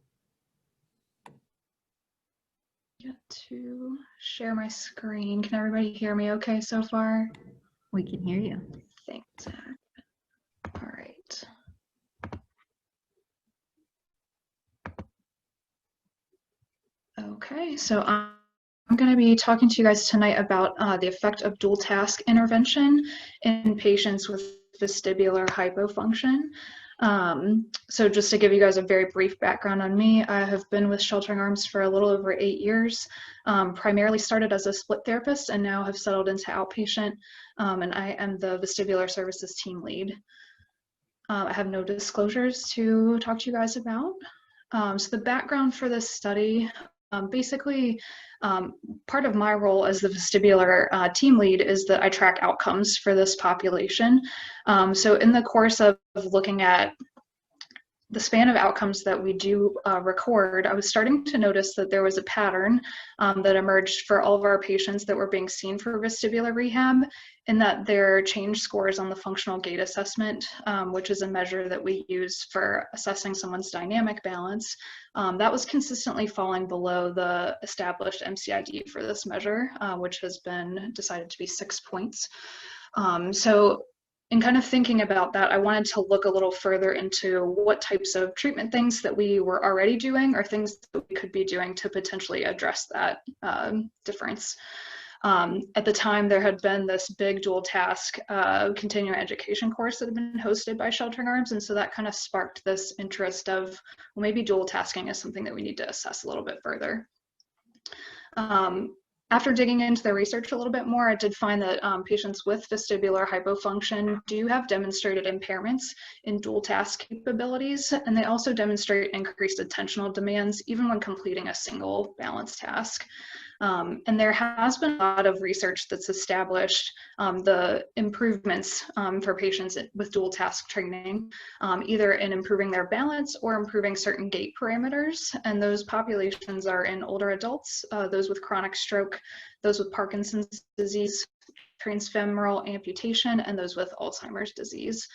Get to share my screen. Can everybody hear me okay so far? We can hear you. Thanks, Zach. All right. Okay, so I'm going to be talking to you guys tonight about the effect of dual task intervention in patients with vestibular hypofunction. So just to give you guys a very brief background on me, I have been with Sheltering Arms for a little over 8 years, primarily started as a split therapist and now have settled into outpatient, and I am the vestibular services team lead. I have no disclosures to talk to you guys about. So the background for this study, basically, part of my role as the vestibular team lead is that I track outcomes for this population. So in the course of looking at the span of outcomes that we do record, I was starting to notice that there was a pattern that emerged for all of our patients that were being seen for vestibular rehab, in that their change scores on the functional gait assessment, which is a measure that we use for assessing someone's dynamic balance, that was consistently falling below the established MCID for this measure, which has been decided to be 6 points. So in kind of thinking about that, I wanted to look a little further into what types of treatment things that we were already doing or things that we could be doing to potentially address that difference. At the time, there had been this big dual task continuing education course that had been hosted by Sheltering Arms, and so that kind of sparked this interest of, well, maybe dual tasking is something that we need to assess a little bit further. After digging into the research a little bit more, I did find that patients with vestibular hypofunction do have demonstrated impairments in dual task capabilities, and they also demonstrate increased attentional demands even when completing a single balance task. And there has been a lot of research that's established the improvements for patients with dual task training, either in improving their balance or improving certain gait parameters. And those populations are in older adults, those with chronic stroke, those with Parkinson's disease, transfemoral amputation, and those with Alzheimer's disease.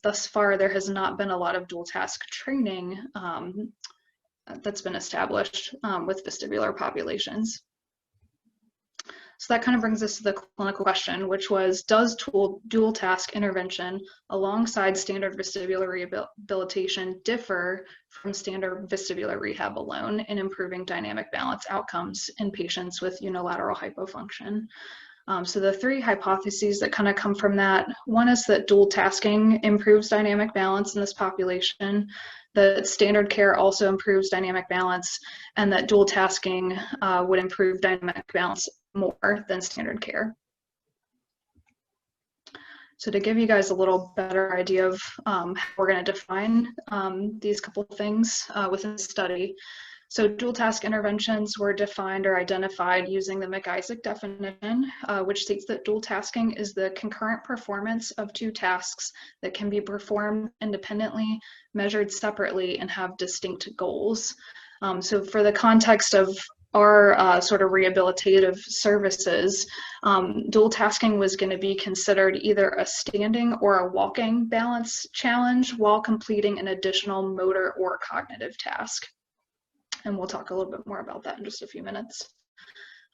Thus far, there has not been a lot of dual task training that's been established with vestibular populations. So that kind of brings us to the clinical question, which was, does dual task intervention alongside standard vestibular rehabilitation differ from standard vestibular rehab alone in improving dynamic balance outcomes in patients with unilateral hypofunction? So the 3 hypotheses that kind of come from that, one is that dual tasking improves dynamic balance in this population, that standard care also improves dynamic balance, and that dual tasking would improve dynamic balance more than standard care. So to give you guys a little better idea of how we're going to define these couple of things within the study. So dual task interventions were defined or identified using the McIsaac definition, which states that dual tasking is the concurrent performance of 2 tasks that can be performed independently, measured separately, and have distinct goals. So for the context of our sort of rehabilitative services, dual tasking was going to be considered either a standing or a walking balance challenge while completing an additional motor or cognitive task. And we'll talk a little bit more about that in just a few minutes.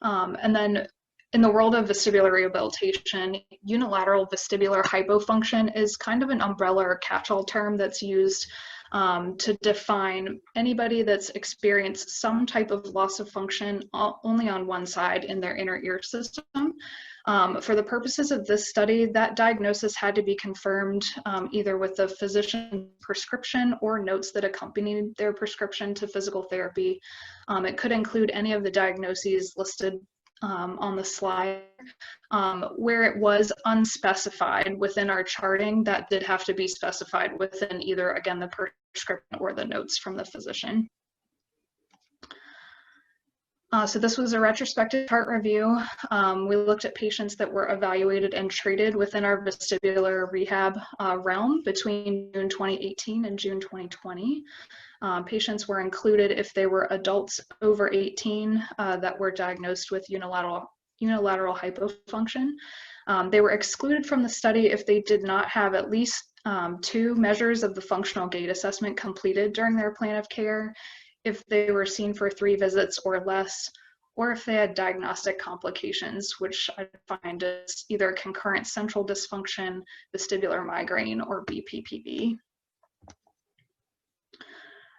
And then in the world of vestibular rehabilitation, unilateral vestibular hypofunction is kind of an umbrella or catch-all term that's used to define anybody that's experienced some type of loss of function only on one side in their inner ear system. For the purposes of this study, that diagnosis had to be confirmed either with a physician prescription or notes that accompanied their prescription to physical therapy. It could include any of the diagnoses listed on the slide. Where it was unspecified within our charting, that did have to be specified within either, again, the prescription or the notes from the physician. So this was a retrospective chart review. We looked at patients that were evaluated and treated within our vestibular rehab realm between June 2018 and June 2020. Patients were included if they were adults over 18 that were diagnosed with unilateral hypofunction. They were excluded from the study if they did not have at least 2 measures of the functional gait assessment completed during their plan of care, if they were seen for 3 visits or less, or if they had diagnostic complications, which I find as either concurrent central dysfunction, vestibular migraine, or BPPV.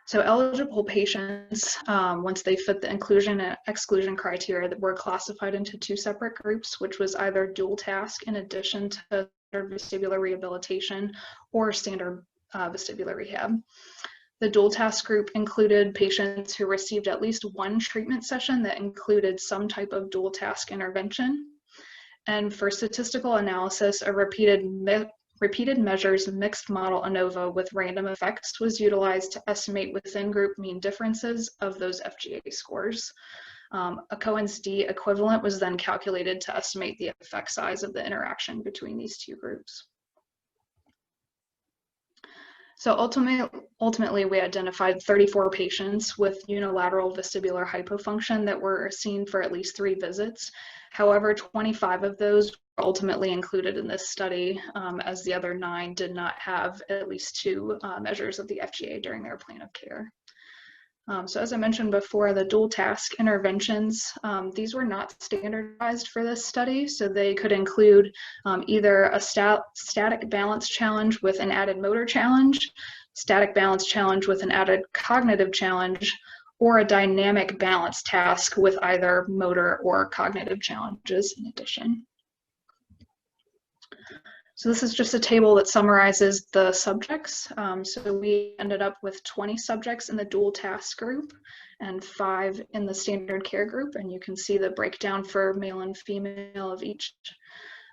So eligible patients, once they fit the inclusion and exclusion criteria, that were classified into 2 separate groups, which was either dual task in addition to vestibular rehabilitation or standard vestibular rehab. The dual task group included patients who received at least 1 treatment session that included some type of dual task intervention. And for statistical analysis, a repeated measures mixed model ANOVA with random effects was utilized to estimate within group mean differences of those FGA scores. A Cohen's d equivalent was then calculated to estimate the effect size of the interaction between these 2 groups. So ultimately, we identified 34 patients with unilateral vestibular hypofunction that were seen for at least 3 visits. However, 25 of those were ultimately included in this study, as the other 9 did not have at least 2 measures of the FGA during their plan of care. So as I mentioned before, the dual task interventions, these were not standardized for this study, so they could include either a static balance challenge with an added motor challenge, static balance challenge with an added cognitive challenge, or a dynamic balance task with either motor or cognitive challenges in addition. So this is just a table that summarizes the subjects. So we ended up with 20 subjects in the dual task group and 5 in the standard care group. And you can see the breakdown for male and female of each.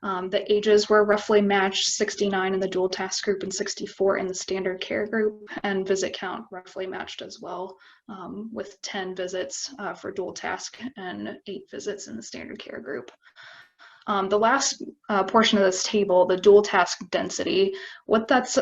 The ages were roughly matched, 69 in the dual task group and 64 in the standard care group, and visit count roughly matched as well, with 10 visits for dual task and 8 visits in the standard care group. The last portion of this table, the dual task density, what that's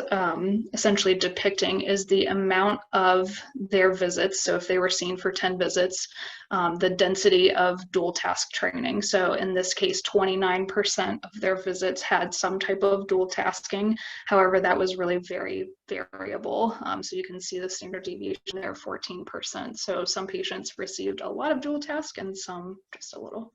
essentially depicting is the amount of their visits. So if they were seen for 10 visits, the density of dual task training. So in this case, 29% of their visits had some type of dual tasking. However, that was really very variable. So you can see the standard deviation there, 14%. So some patients received a lot of dual task and some just a little.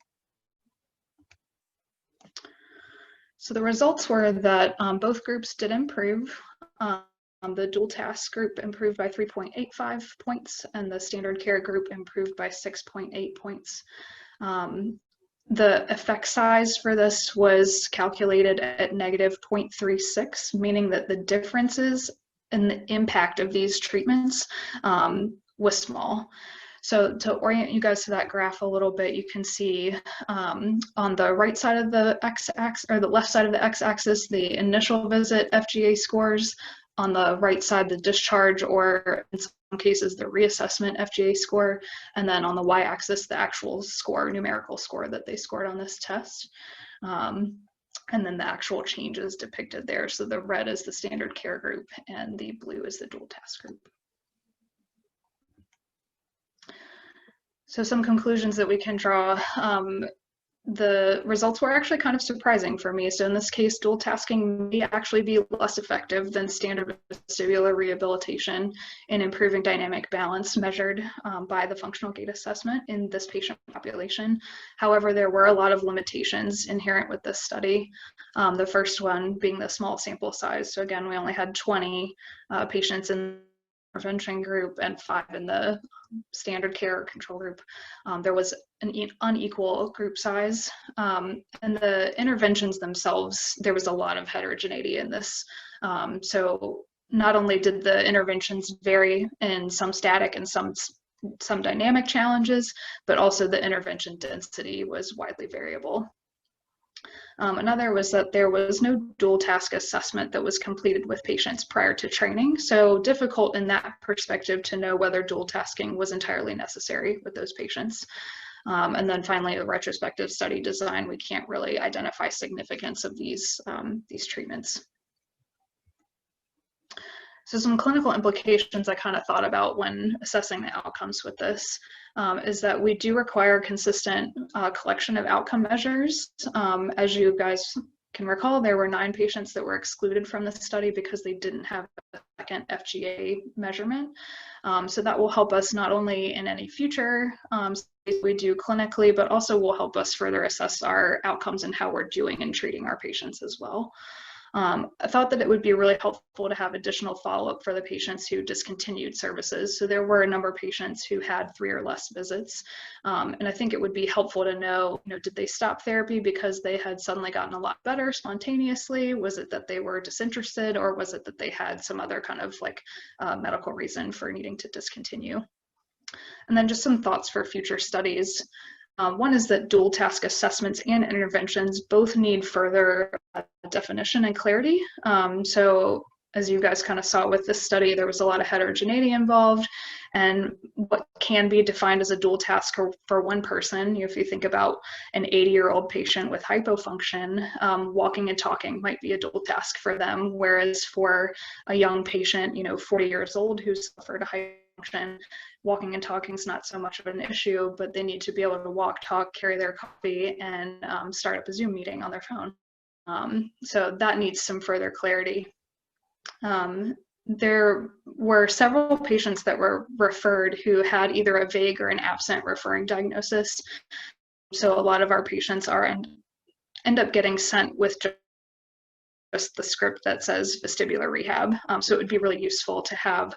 So the results were that both groups did improve. The dual task group improved by 3.85 points and the standard care group improved by 6.8 points. The effect size for this was calculated at negative 0.36, meaning that the differences in the impact of these treatments was small. So to orient you guys to that graph a little bit, you can see on the right side of the x-axis, or the left side of the x-axis, the initial visit FGA scores, on the right side, the discharge, or in some cases, the reassessment FGA score, and then on the y-axis, the actual score, numerical score that they scored on this test. And then the actual changes depicted there. So the red is the standard care group, and the blue is the dual task group. So some conclusions that we can draw. The results were actually kind of surprising for me. So in this case, dual tasking may actually be less effective than standard vestibular rehabilitation in improving dynamic balance measured by the functional gait assessment in this patient population. However, there were a lot of limitations inherent with this study. The first one being the small sample size. So again, we only had 20 patients in intervention group and 5 in the standard care control group. There was an unequal group size, and the interventions themselves, there was a lot of heterogeneity in this. So not only did the interventions vary in some static and some dynamic challenges, but also the intervention density was widely variable. Another was that there was no dual task assessment that was completed with patients prior to training, so difficult in that perspective to know whether dual tasking was entirely necessary with those patients. And then finally, a retrospective study design, we can't really identify significance of these treatments. So some clinical implications I kind of thought about when assessing the outcomes with this is that we do require consistent collection of outcome measures. As you guys can recall, there were 9 patients that were excluded from the study because they didn't have a second FGA measurement. So that will help us not only in any future we do clinically, but also will help us further assess our outcomes and how we're doing in treating our patients as well. I thought that it would be really helpful to have additional follow-up for the patients who discontinued services. So there were a number of patients who had 3 or less visits. And I think it would be helpful to know, did they stop therapy because they had suddenly gotten a lot better spontaneously? Was it that they were disinterested, or was it that they had some other kind of medical reason for needing to discontinue? And then just some thoughts for future studies. One is that dual task assessments and interventions both need further definition and clarity. So as you guys kind of saw with this study, there was a lot of heterogeneity involved, and what can be defined as a dual task for one person, if you think about an 80-year-old patient with hypofunction, walking and talking might be a dual task for them, whereas for a young patient, 40 years old who suffered a hypofunction, walking and talking is not so much of an issue, but they need to be able to walk, talk, carry their coffee, and start up a Zoom meeting on their phone. So that needs some further clarity. There were several patients that were referred who had either a vague or an absent referring diagnosis. So a lot of our patients end up getting sent with just the script that says vestibular rehab. So it would be really useful to have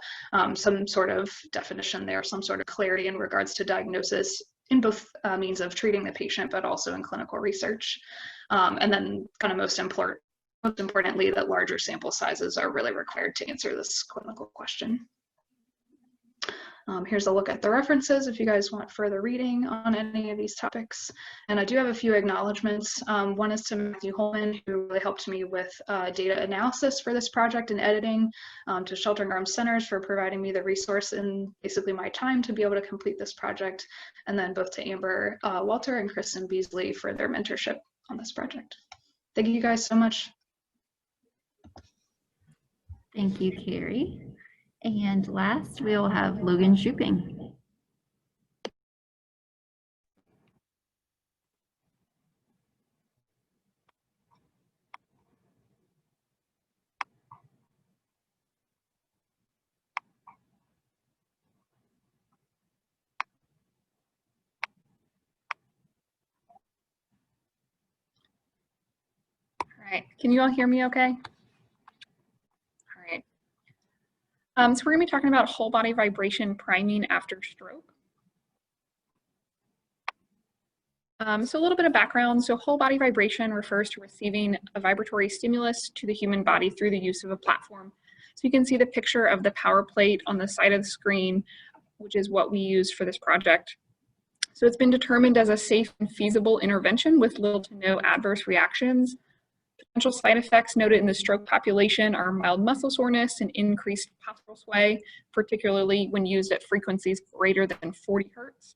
some sort of definition there, some sort of clarity in regards to diagnosis in both means of treating the patient, but also in clinical research. And then kind of most importantly, that larger sample sizes are really required to answer this clinical question. Here's a look at the references if you guys want further reading on any of these topics. And I do have a few acknowledgements. One is to Matthew Holman, who really helped me with data analysis for this project and editing, to Sheltering Arms Centers for providing me the resource and basically my time to be able to complete this project, and then both to Amber Walter and Kristen Beasley for their mentorship on this project. Thank you guys so much. Thank you, Carrie. And last, we will have Logan Shuping. All right, can you all hear me okay? So we're going to be talking about whole body vibration priming after stroke. So a little bit of background. So whole body vibration refers to receiving a vibratory stimulus to the human body through the use of a platform. So you can see the picture of the power plate on the side of the screen, which is what we use for this project. So it's been determined as a safe and feasible intervention with little to no adverse reactions. Potential side effects noted in the stroke population are mild muscle soreness and increased postural sway, particularly when used at frequencies greater than 40 hertz.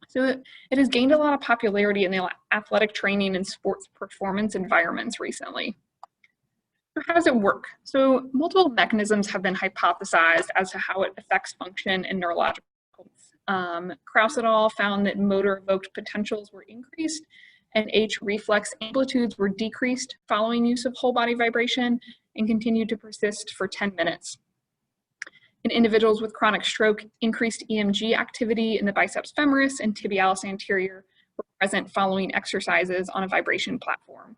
So it has gained a lot of popularity in the athletic training and sports performance environments recently. So how does it work? So multiple mechanisms have been hypothesized as to how it affects function and neurological. Krause et al. Found that motor evoked potentials were increased and H reflex amplitudes were decreased following use of whole body vibration and continued to persist for 10 minutes. In individuals with chronic stroke, increased EMG activity in the biceps femoris and tibialis anterior were present following exercises on a vibration platform.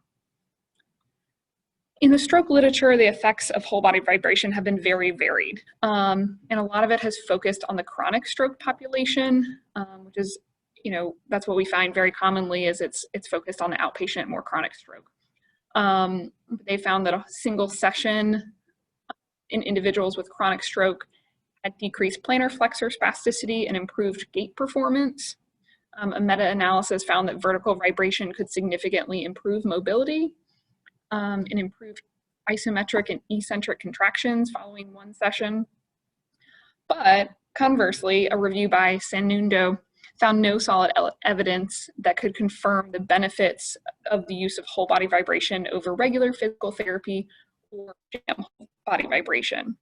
In the stroke literature, the effects of whole body vibration have been very varied. And a lot of it has focused on the chronic stroke population, which is, that's what we find very commonly is it's focused on the outpatient, more chronic stroke. They found that a single session in individuals with chronic stroke had decreased plantar flexor spasticity and improved gait performance. A meta-analysis found that vertical vibration could significantly improve mobility and improve isometric and eccentric contractions following one session. But conversely, a review by Sanundo found no solid evidence that could confirm the benefits of the use of whole body vibration over regular physical therapy or sham whole body vibration.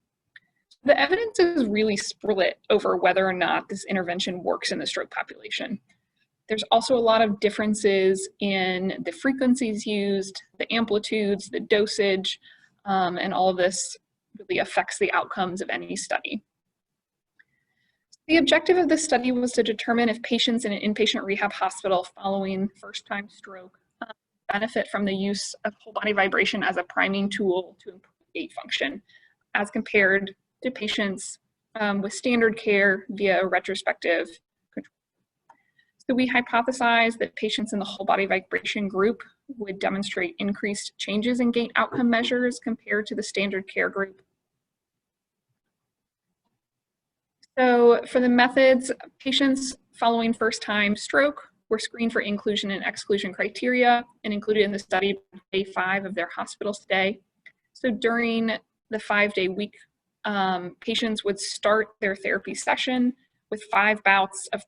The evidence is really split over whether or not this intervention works in the stroke population. There's also a lot of differences in the frequencies used, the amplitudes, the dosage, and all of this really affects the outcomes of any study. The objective of this study was to determine if patients in an inpatient rehab hospital following first-time stroke benefit from the use of whole body vibration as a priming tool to improve gait function, as compared to patients with standard care via a retrospective control. So we hypothesized that patients in the whole body vibration group would demonstrate increased changes in gait outcome measures compared to the standard care group. So for the methods, patients following first-time stroke were screened for inclusion and exclusion criteria and included in the study by day 5 of their hospital stay. So during the 5-day week, patients would start their therapy session with 5 bouts of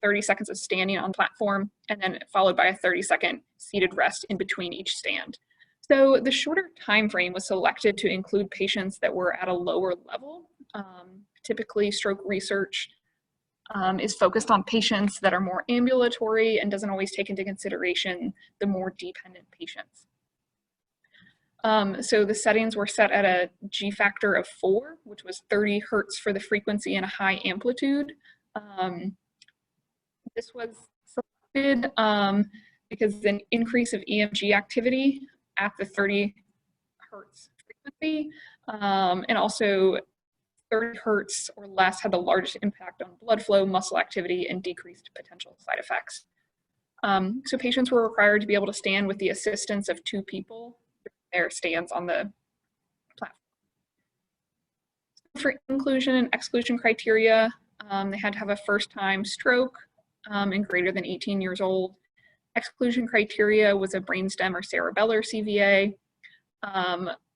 30 seconds of standing on platform, and then followed by a 30-second seated rest in between each stand. So the shorter time frame was selected to include patients that were at a lower level. Typically, stroke research is focused on patients that are more ambulatory and doesn't always take into consideration the more dependent patients. So the settings were set at a G factor of 4, which was 30 hertz for the frequency and a high amplitude. This was selected because an increase of EMG activity at the 30 hertz frequency and also 30 hertz or less had the largest impact on blood flow, muscle activity, and decreased potential side effects. So patients were required to be able to stand with the assistance of 2 people during their stands on the platform. For inclusion and exclusion criteria, they had to have a first-time stroke and greater than 18 years old. Exclusion criteria was a brainstem or cerebellar CVA.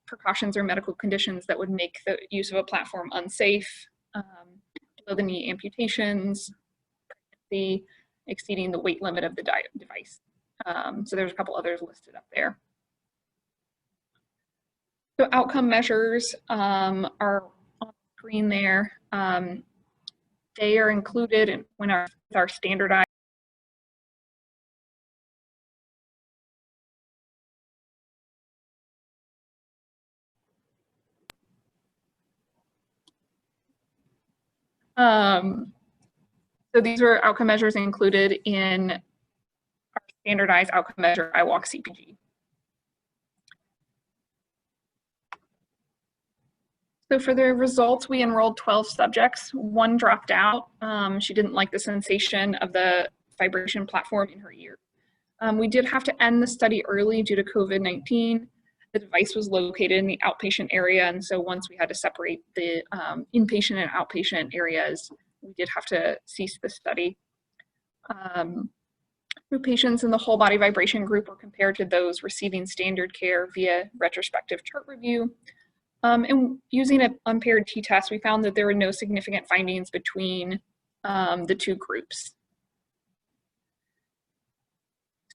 Precautions or medical conditions that would make the use of a platform unsafe, below the knee amputations, pregnancy, exceeding the weight limit of the device. So there's a couple others listed up there. So outcome measures are on the screen there. They are included when our standardized so these were outcome measures included in our standardized outcome measure, iWalk CPG. So for the results, we enrolled 12 subjects. 1 dropped out. She didn't like the sensation of the vibration platform in her ear. We did have to end the study early due to COVID-19. The device was located in the outpatient area, and so once we had to separate the inpatient and outpatient areas, we did have to cease the study. The patients in the whole body vibration group were compared to those receiving standard care via retrospective chart review. And using an unpaired t-test, we found that there were no significant findings between the 2 groups.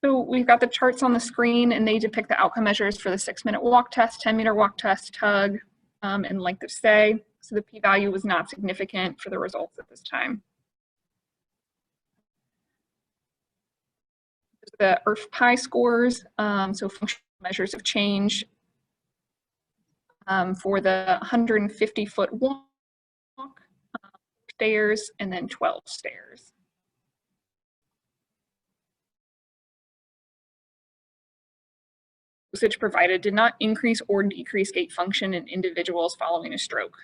So we've got the charts on the screen, and they depict the outcome measures for the 6-minute walk test, 10-meter walk test, tug, and length of stay. So the p-value was not significant for the results at this time. The IRF-PI scores, so functional measures of change for the 150-foot walk, stairs, and then 12 stairs. Dosage provided did not increase or decrease gait function in individuals following a stroke,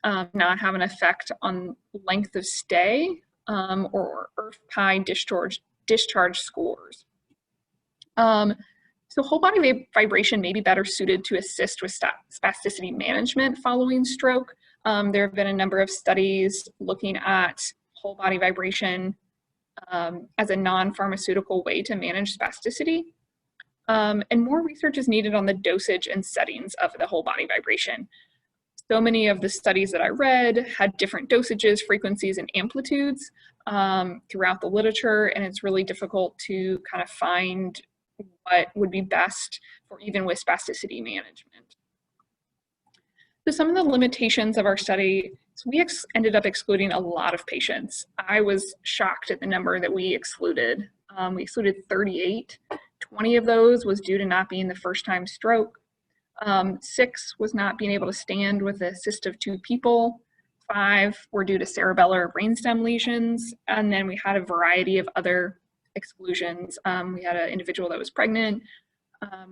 not have an effect on length of stay or IRF-PI discharge scores. So whole body vibration may be better suited to assist with spasticity management following stroke. There have been a number of studies looking at whole body vibration as a non-pharmaceutical way to manage spasticity. And more research is needed on the dosage and settings of the whole body vibration. So many of the studies that I read had different dosages, frequencies, and amplitudes throughout the literature, and it's really difficult to kind of find what would be best for even with spasticity management. So some of the limitations of our study, so we ended up excluding a lot of patients. I was shocked at the number that we excluded. We excluded 38. 20 of those was due to not being the first time stroke. 6 was not being able to stand with a cyst of 2 people. 5 were due to cerebellar brainstem lesions. And then we had a variety of other exclusions. We had an individual that was pregnant, a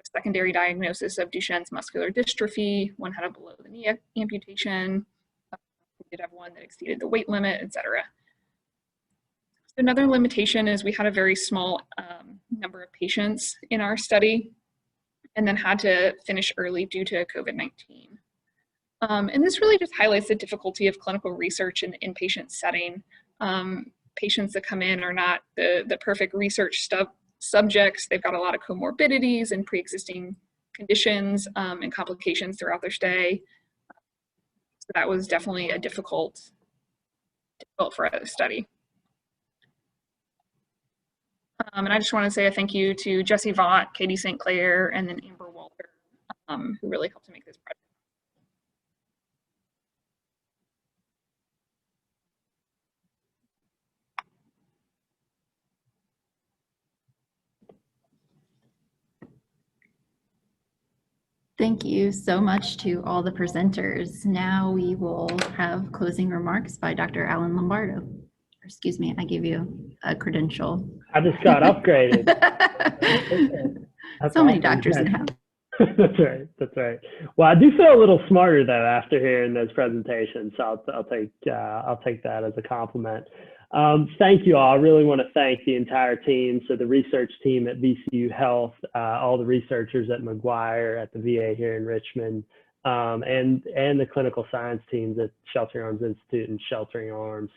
secondary diagnosis of Duchenne's muscular dystrophy, one had a below the knee amputation, we did have one that exceeded the weight limit, etc. Another limitation is we had a very small number of patients in our study and then had to finish early due to COVID-19. And this really just highlights the difficulty of clinical research in the inpatient setting. Patients that come in are not the perfect research subjects. They've got a lot of comorbidities and pre-existing conditions and complications throughout their stay. So that was definitely a difficult for the study. And I just want to say a thank you to Jesse Vaught, Katie St. Clair, and then Amber Walter, who really helped to make this project. Thank you so much to all the presenters. Now we will have closing remarks by Dr. Alan Lombardo. Excuse me, I gave you a credential. I just got upgraded. So many doctors in house. That's right. That's right. Well, I do feel a little smarter though after hearing those presentations. So I'll take that as a compliment. Thank you all. I really want to thank the entire team. So the research team at VCU Health, all the researchers at McGuire, at the VA here in Richmond, and the clinical science teams at Sheltering Arms Institute and Sheltering Arms.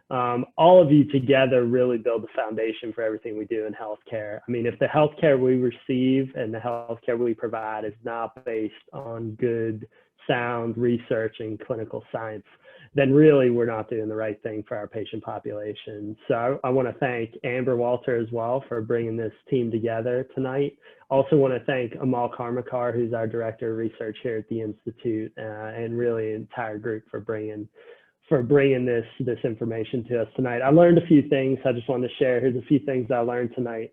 All of you together really build the foundation for everything we do in healthcare. I mean, if the healthcare we receive and the healthcare we provide is not based on good, sound research and clinical science, then really we're not doing the right thing for our patient population. So I want to thank Amber Walter as well for bringing this team together tonight. Also want to thank Amal Karmakar, who's our Director of Research here at the Institute, and really the entire group for bringing this information to us tonight. I learned a few things I just wanted to share. Here's a few things I learned tonight.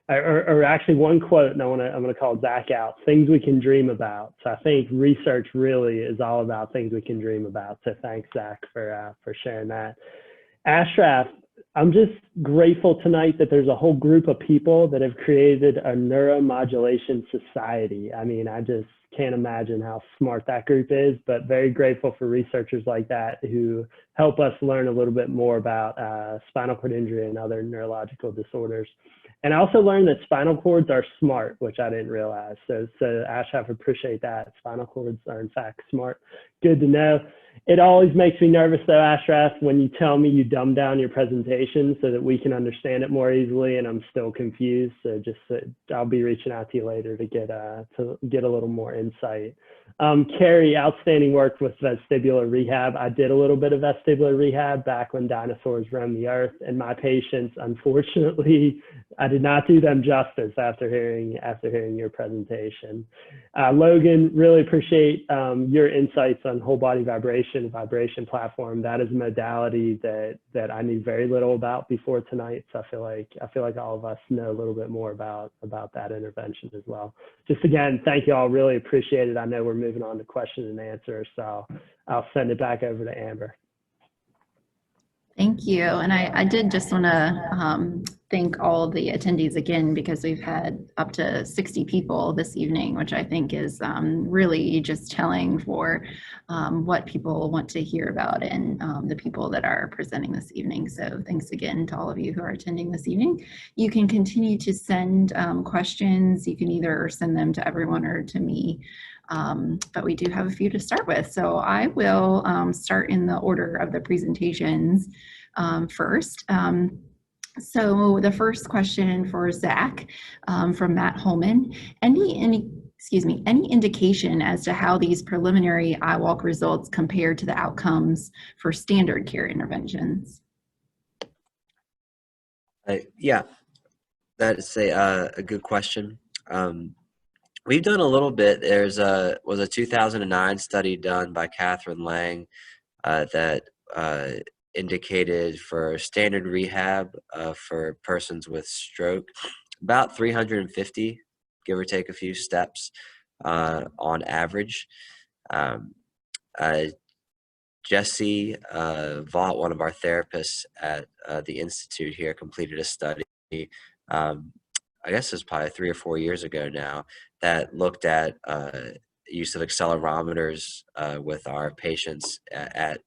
Or actually one quote, and I'm gonna call Zach out, things we can dream about. So I think research really is all about things we can dream about. So thanks, Zach, for sharing that. Ashraf, I'm just grateful tonight that there's a whole group of people that have created a neuromodulation society. I mean, I just can't imagine how smart that group is, but very grateful for researchers like that who help us learn a little bit more about spinal cord injury and other neurological disorders. And I also learned that spinal cords are smart, which I didn't realize. So Ashraf, appreciate that. Spinal cords are in fact smart. Good to know. It always makes me nervous though, Ashraf, when you tell me you dumb down your presentation so that we can understand it more easily, and I'm still confused. So I'll be reaching out to you later to get a little more insight. Carrie, outstanding work with vestibular rehab. I did a little bit of vestibular rehab back when dinosaurs roamed the earth, and my patients, unfortunately, I did not do them justice after hearing your presentation. Logan, really appreciate your insights on whole body vibration platform. That is a modality that I knew very little about before tonight. So I feel like all of us know a little bit more about that intervention as well. Just again, thank you all. Really appreciate it. I know we're moving on to question and answer, so I'll send it back over to Amber. Thank you. And I did just want to thank all the attendees again, because we've had up to 60 people this evening, which I think is really just telling for what people want to hear about and the people that are presenting this evening. So thanks again to all of you who are attending this evening. You can continue to send questions. You can either send them to everyone or to me. But we do have a few to start with. So I will start in the order of the presentations first. So the first question for Zach from Matt Holman. Any any indication as to how these preliminary iWalk results compare to the outcomes for standard care interventions? Yeah, that is a good question. We've done a little bit. Was a 2009 study done by Catherine Lang that indicated for standard rehab for persons with stroke, about 350, give or take a few steps on average. Jesse Vaught, one of our therapists at the Institute here, completed a study, I guess it's probably 3 or 4 years ago now, that looked at use of accelerometers with our patients at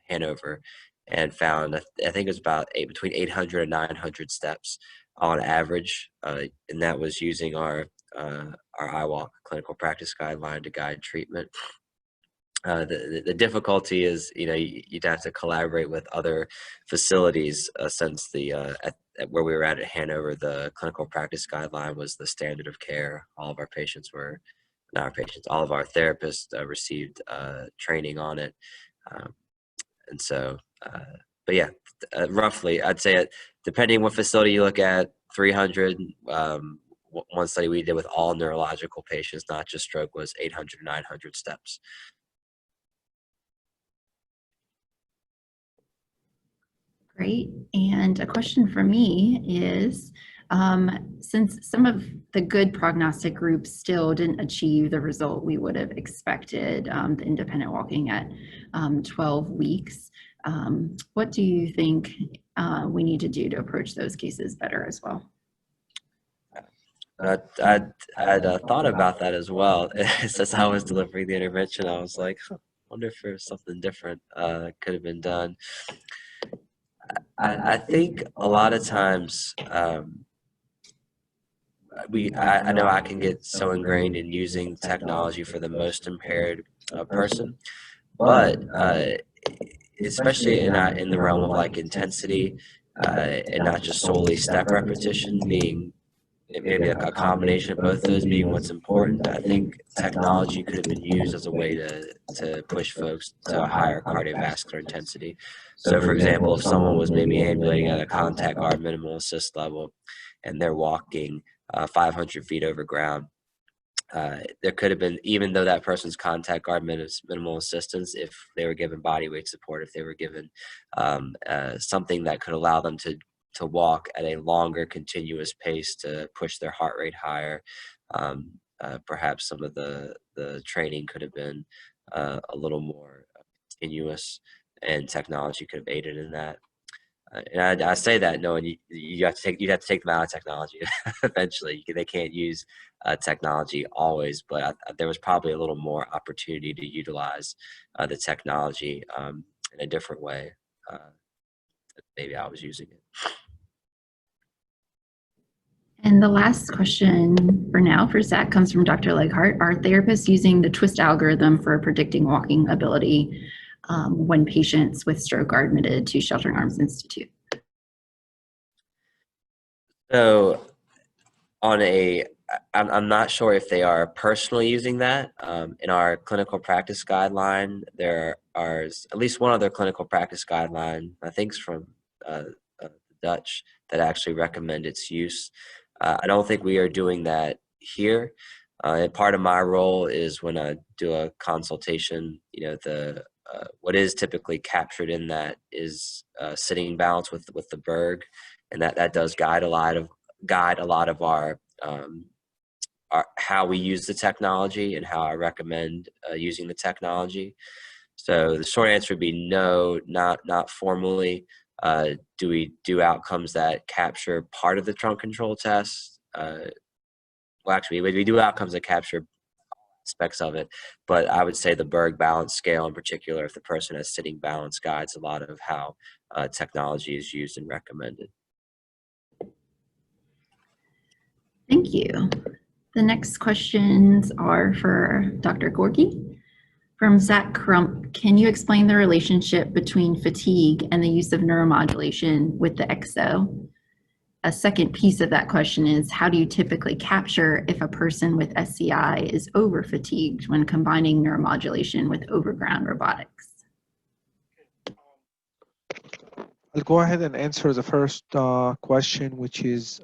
Hanover, and found, I think it was about between 800 and 900 steps on average, and that was using our iWalk clinical practice guideline to guide treatment. The difficulty is, you'd have to collaborate with other facilities since at where we were at Hanover, the clinical practice guideline was the standard of care. All of our patients were, not our patients, all of our therapists received training on it. And so, but yeah, roughly, I'd say, depending what facility you look at, 300. One study we did with all neurological patients, not just stroke, was 800, 900 steps. Great. And a question for me is, since some of the good prognostic groups still didn't achieve the result we would have expected, the independent walking at 12 weeks, what do you think we need to do to approach those cases better as well? I'd thought about that as well. As I was delivering the intervention, I was like, I wonder if there's something different could have been done. I think a lot of times I know I can get so ingrained in using technology for the most impaired person, but especially in the realm of like intensity and not just solely step repetition, being maybe a combination of both of those being what's important. I think technology could have been used as a way to push folks to a higher cardiovascular intensity. So for example, if someone was maybe ambulating at a contact guard minimal assist level and they're walking 500 feet over ground, there could have been, even though that person's contact guard minimal assistance, if they were given body weight support, if they were given something that could allow them to walk at a longer continuous pace to push their heart rate higher. Perhaps some of the training could have been a little more continuous, and technology could have aided in that. And I say that knowing you have to take them out of technology eventually. They can't use technology always, but there was probably a little more opportunity to utilize the technology in a different way. Maybe I was using it. And the last question for now for Zach comes from Dr. Leghart. Are therapists using the twist algorithm for predicting walking ability when patients with stroke are admitted to Sheltering Arms Institute? So I'm not sure if they are personally using that. In our clinical practice guideline, there are at least one other clinical practice guideline, I think it's from Dutch, that actually recommend its use. I don't think we are doing that here. And part of my role is when I do a consultation, what is typically captured in that is sitting balance with the Berg, and that does guide a lot of our how we use the technology and how I recommend using the technology. So the short answer would be no, not formally. Do we do outcomes that capture part of the trunk control test? Well, actually, we do outcomes that capture aspects of it, but I would say the Berg balance scale in particular, if the person has sitting balance, guides a lot of how technology is used and recommended. Thank you. The next questions are for Dr. Gorgi. From Zach Crump, can you explain the relationship between fatigue and the use of neuromodulation with the EXO? a second piece of that question is, how do you typically capture if a person with SCI is over-fatigued when combining neuromodulation with overground robotics? I'll go ahead and answer the first question, which is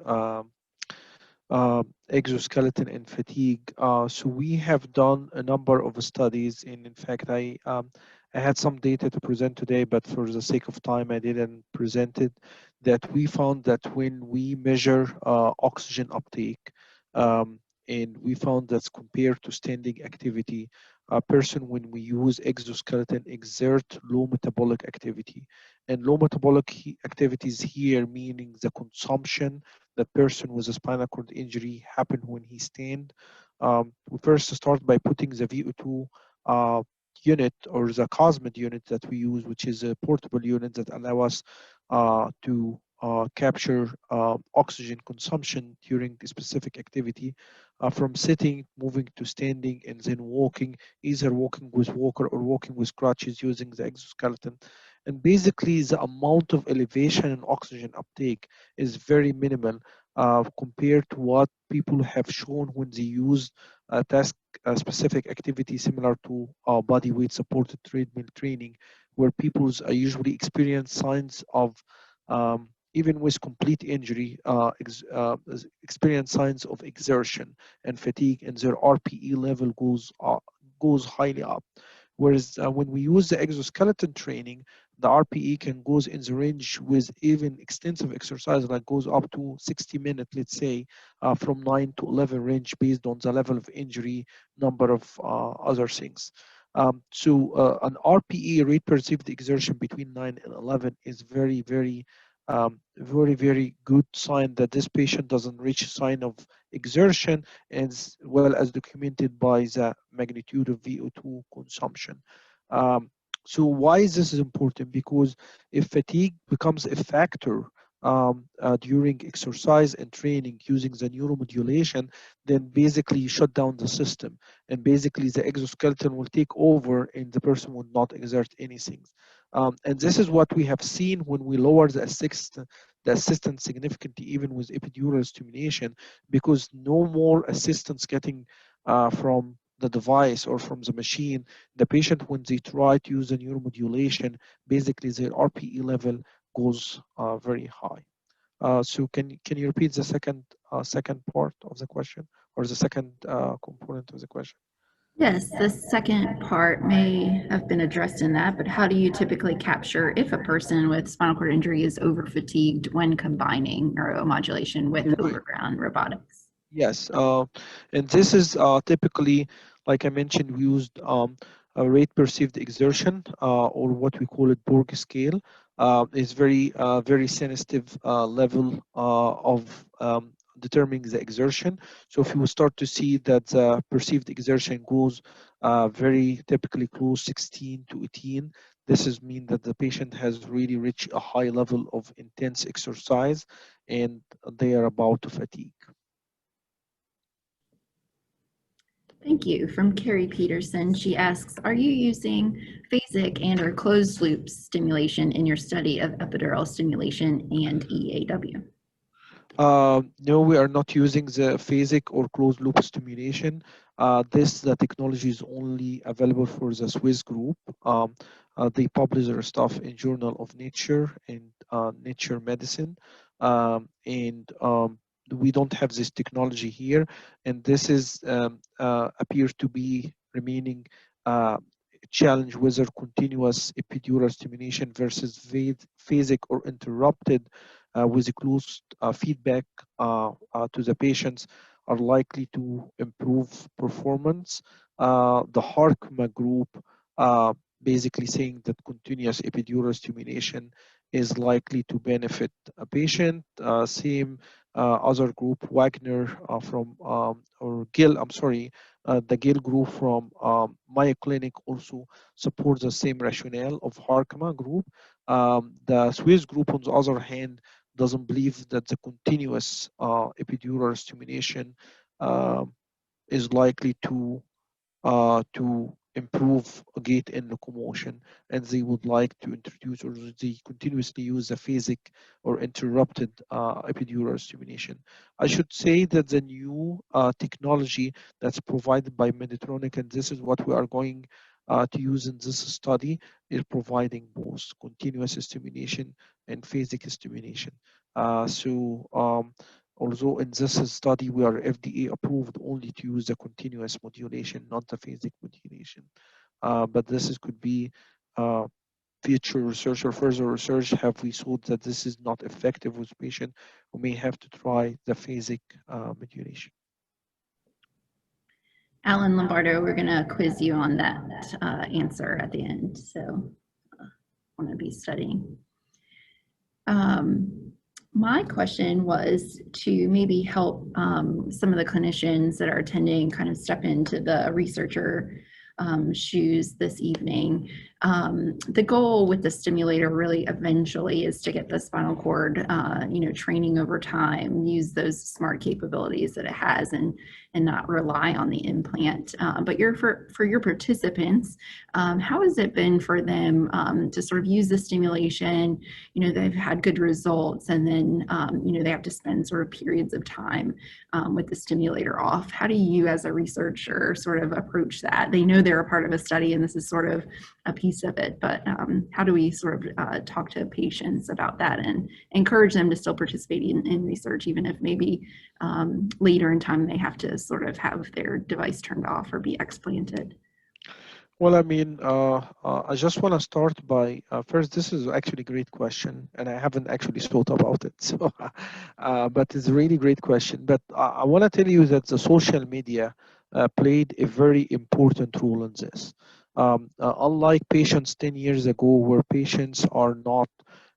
exoskeleton and fatigue. So we have done a number of studies, and in fact, I had some data to present today, but for the sake of time, I didn't present it. That we found that when we measure oxygen uptake, and we found that compared to standing activity, a person when we use exoskeleton exert low metabolic activity, and low metabolic activities here meaning the consumption that person with a spinal cord injury happen when he stand. We first start by putting the VO2 unit or the COSMED unit that we use, which is a portable unit that allow us to capture oxygen consumption during a specific activity, from sitting, moving to standing, and then walking, either walking with walker or walking with crutches using the exoskeleton. And basically the amount of elevation and oxygen uptake is very minimal compared to what people have shown when they use a task specific activity similar to body weight supported treadmill training, where people usually experience signs of even with complete injury, experience signs of exertion and fatigue, and their RPE level goes highly up. Whereas when we use the exoskeleton training, the RPE can goes in the range with even extensive exercise, like goes up to 60 minutes, let's say, from 9 to 11 range based on the level of injury, number of other things. So an RPE, rate perceived exertion, between 9 and 11 is very, very good sign that this patient doesn't reach a sign of exertion, as well as documented by the magnitude of VO2 consumption. So why is this important? Because if fatigue becomes a factor during exercise and training using the neuromodulation, then basically you shut down the system, and basically the exoskeleton will take over and the person will not exert anything. And this is what we have seen when we lower the assistance significantly, even with epidural stimulation, because no more assistance getting from the device or from the machine. The patient, when they try to use the neuromodulation, basically their RPE level goes very high. So can you repeat the second part of the question, or the second component of the question? Yes, the second part may have been addressed in that, but how do you typically capture if a person with spinal cord injury is over-fatigued when combining neuromodulation with overground robotics? Yes, and this is typically, like I mentioned, we used a rate perceived exertion, or what we call it Borg scale. Is very sensitive level of determining the exertion. So if you start to see that the perceived exertion goes very typically close 16 to 18, this is mean that the patient has really reached a high level of intense exercise and they are about to fatigue. Thank you. From Carrie Peterson, she asks, are you using phasic and or closed loop stimulation in your study of epidural stimulation and EAW? No, we are not using the phasic or closed loop stimulation. The technology is only available for the Swiss group. They publish their stuff in Journal of Nature and Nature Medicine. We don't have this technology here, and this is appears to be remaining challenge whether continuous epidural stimulation versus phasic or interrupted with close feedback to the patients are likely to improve performance. The HARCMA group basically saying that continuous epidural stimulation is likely to benefit a patient. Same other group, Wagner from or Gill, I'm sorry, the Gill group from Mayo Clinic also supports the same rationale of HARCMA group. The Swiss group, on the other hand, doesn't believe that the continuous epidural stimulation is likely to improve gait and locomotion, and they would like to introduce, or they continuously use a phasic or interrupted epidural stimulation. I should say that the new technology that's provided by Medtronic, and this is what we are going to use in this study, is providing both continuous stimulation and phasic stimulation. Although in this study we are FDA approved only to use the continuous modulation, not the phasic modulation. But this could be future research or further research. Have we thought that this is not effective with patients who may have to try the phasic modulation? Alan Lombardo, we're going to quiz you on that answer at the end. So want to be studying. My question was to maybe help some of the clinicians that are attending kind of step into the researcher shoes this evening. The goal with the stimulator really eventually is to get the spinal cord, training over time, use those smart capabilities that it has, and not rely on the implant. But for your participants, how has it been for them to sort of use the stimulation? They've had good results, and then they have to spend sort of periods of time with the stimulator off. How do you, as a researcher, sort of approach that? They know they're a part of a study, and this is sort of a piece of it, but how do we sort of talk to patients about that and encourage them to still participate in research, even if maybe later in time they have to sort of have their device turned off or be explanted? Well, I mean, I just want to start by first, this is actually a great question, and I haven't actually thought about it. So, but it's a really great question. But I want to tell you that the social media played a very important role in this. Unlike patients 10 years ago, where patients are not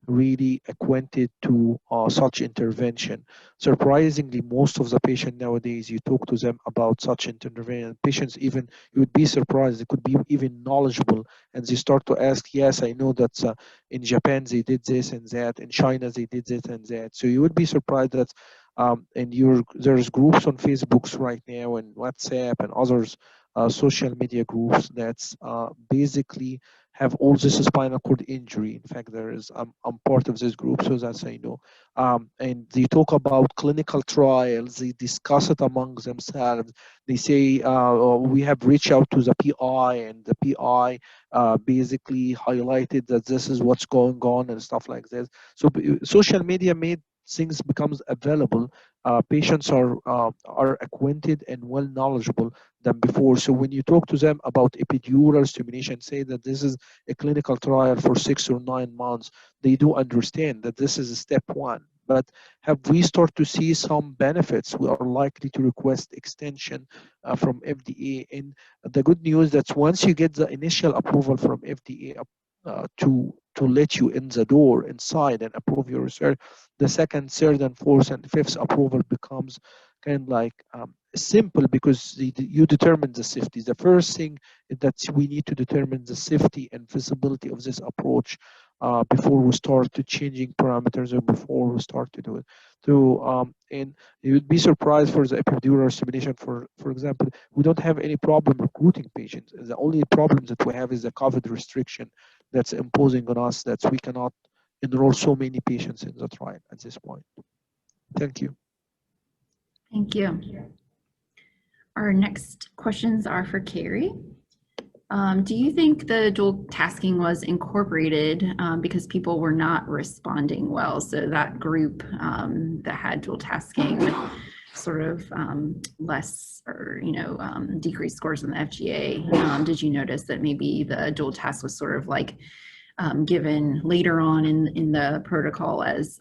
really acquainted to such intervention. Surprisingly, most of the patients nowadays, you talk to them about such intervention, patients even, you would be surprised, they could be even knowledgeable, and they start to ask, yes, I know that in Japan they did this and that, in China they did this and that. So you would be surprised that there's groups on Facebooks right now and WhatsApp and others, social media groups that's basically have all this spinal cord injury. In fact, there is I'm part of this group, so that's I know. And they talk about clinical trials. They discuss it among themselves. They say we have reached out to the PI, and the PI basically highlighted that this is what's going on and stuff like this. So social media made things becomes available. Patients are acquainted and well knowledgeable than before. So when you talk to them about epidural stimulation, say that this is a clinical trial for 6 or 9 months, they do understand that this is step one. But have we start to see some benefits? We are likely to request extension from FDA. And the good news that once you get the initial approval from FDA to let you in the door inside and approve your research, the second, third, and fourth, and fifth approval becomes kind of like simple, because you determine the safety. The first thing is that we need to determine the safety and feasibility of this approach before we start to changing parameters or before we start to do it. So, and you would be surprised for the epidural stimulation, for example, we don't have any problem recruiting patients. The only problem that we have is the COVID restriction that's imposing on us, that we cannot enroll so many patients in the trial at this point. Thank you. Thank you. Our next questions are for Carrie. Do you think the dual tasking was incorporated because people were not responding well? So that group that had dual tasking with sort of less or decreased scores in the FGA, did you notice that maybe the dual task was sort of like given later on in the protocol as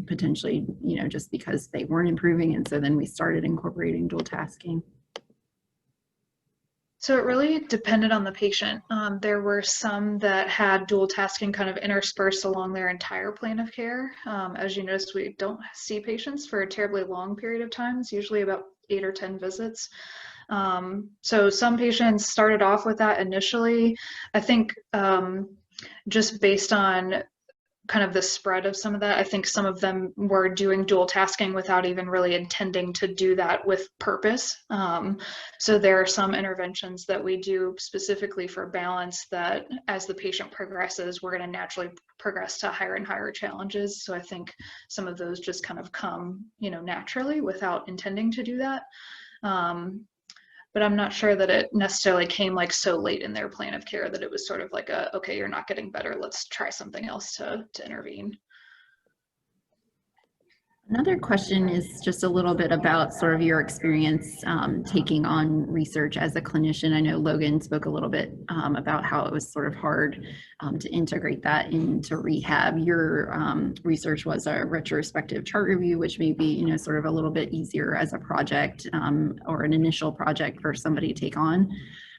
potentially, just because they weren't improving, and so then we started incorporating dual tasking? So it really depended on the patient. There were some that had dual tasking kind of interspersed along their entire plan of care. As you noticed, we don't see patients for a terribly long period of time. It's usually about 8 or 10 visits. So some patients started off with that initially. I think just based on kind of the spread of some of that. I think some of them were doing dual tasking without even really intending to do that with purpose. So there are some interventions that we do specifically for balance that as the patient progresses, we're going to naturally progress to higher and higher challenges. So I think some of those just kind of come, naturally without intending to do that. But I'm not sure that it necessarily came like so late in their plan of care that it was sort of like okay, you're not getting better, let's try something else to intervene. Another question is just a little bit about sort of your experience taking on research as a clinician. I know Logan spoke a little bit about how it was sort of hard to integrate that into rehab. Your research was a retrospective chart review, which may be, sort of a little bit easier as a project or an initial project for somebody to take on.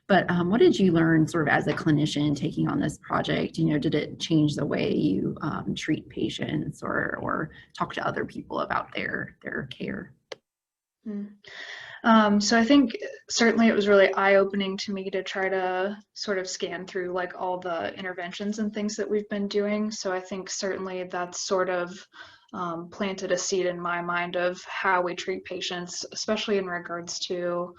But what did you learn sort of as a clinician taking on this project? Did it change the way you treat patients or talk to other people about their care? So I think certainly it was really eye-opening to me to try to sort of scan through like all the interventions and things that we've been doing. So I think certainly that's sort of planted a seed in my mind of how we treat patients, especially in regards to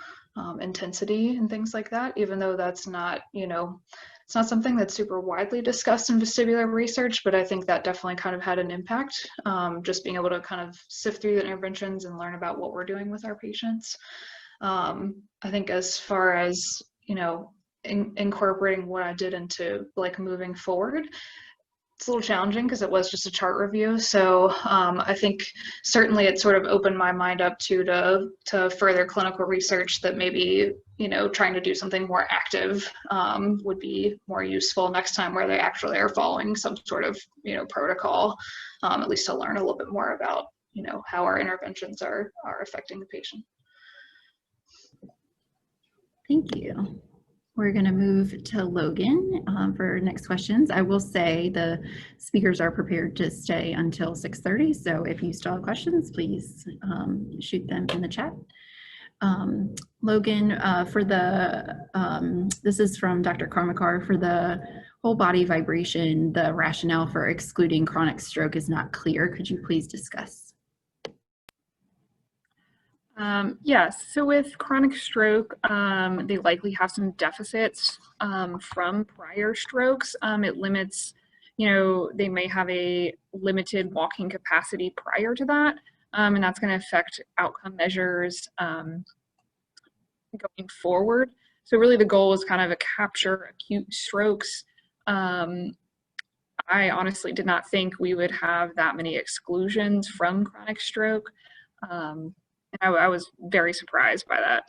intensity and things like that, even though that's not, it's not something that's super widely discussed in vestibular research, but I think that definitely kind of had an impact, just being able to kind of sift through the interventions and learn about what we're doing with our patients. I think as far as, incorporating what I did into like moving forward, it's a little challenging because it was just a chart review. So I think certainly it sort of opened my mind up to further clinical research that maybe, trying to do something more active would be more useful next time where they actually are following some sort of, protocol, at least to learn a little bit more about, how our interventions are affecting the patient. Thank you. We're going to move to Logan for next questions. I will say the speakers are prepared to stay until 6:30. So if you still have questions, please shoot them in the chat. Logan, this is from Dr. Karmakar, for the whole body vibration, the rationale for excluding chronic stroke is not clear. Could you please discuss? Yes, so with chronic stroke, they likely have some deficits from prior strokes. It limits, they may have a limited walking capacity prior to that, and that's going to affect outcome measures going forward. So really the goal is kind of to capture acute strokes. I honestly did not think we would have that many exclusions from chronic stroke. I was very surprised by that.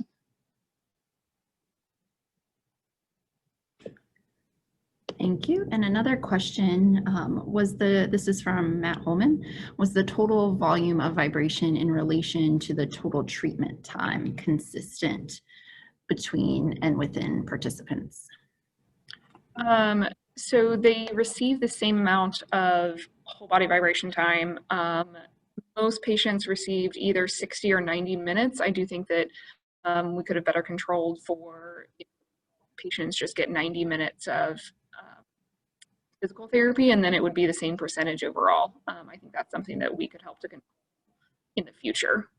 Thank you. And another question this is from Matt Holman, was the total volume of vibration in relation to the total treatment time consistent between and within participants? So they receive the same amount of whole body vibration time. Most patients received either 60 or 90 minutes. I do think that we could have better controlled for patients just get 90 minutes of physical therapy, and then it would be the same percentage overall. I think that's something that we could help to control in the future.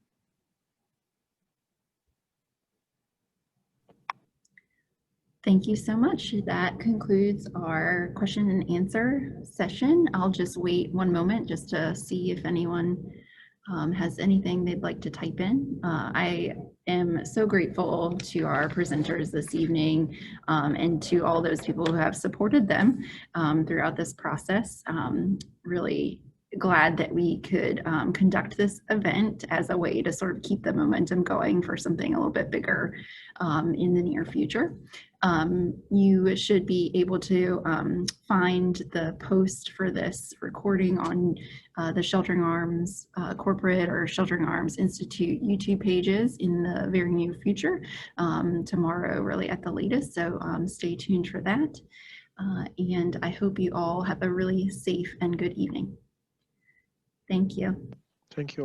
Thank you so much. That concludes our question and answer session. I'll just wait one moment just to see if anyone has anything they'd like to type in. I am so grateful to our presenters this evening and to all those people who have supported them throughout this process. Really glad that we could conduct this event as a way to sort of keep the momentum going for something a little bit bigger in the near future. You should be able to find the post for this recording on the Sheltering Arms Corporate or Sheltering Arms Institute YouTube pages in the very near future, tomorrow really at the latest, so stay tuned for that. And I hope you all have a really safe and good evening. Thank you. Thank you.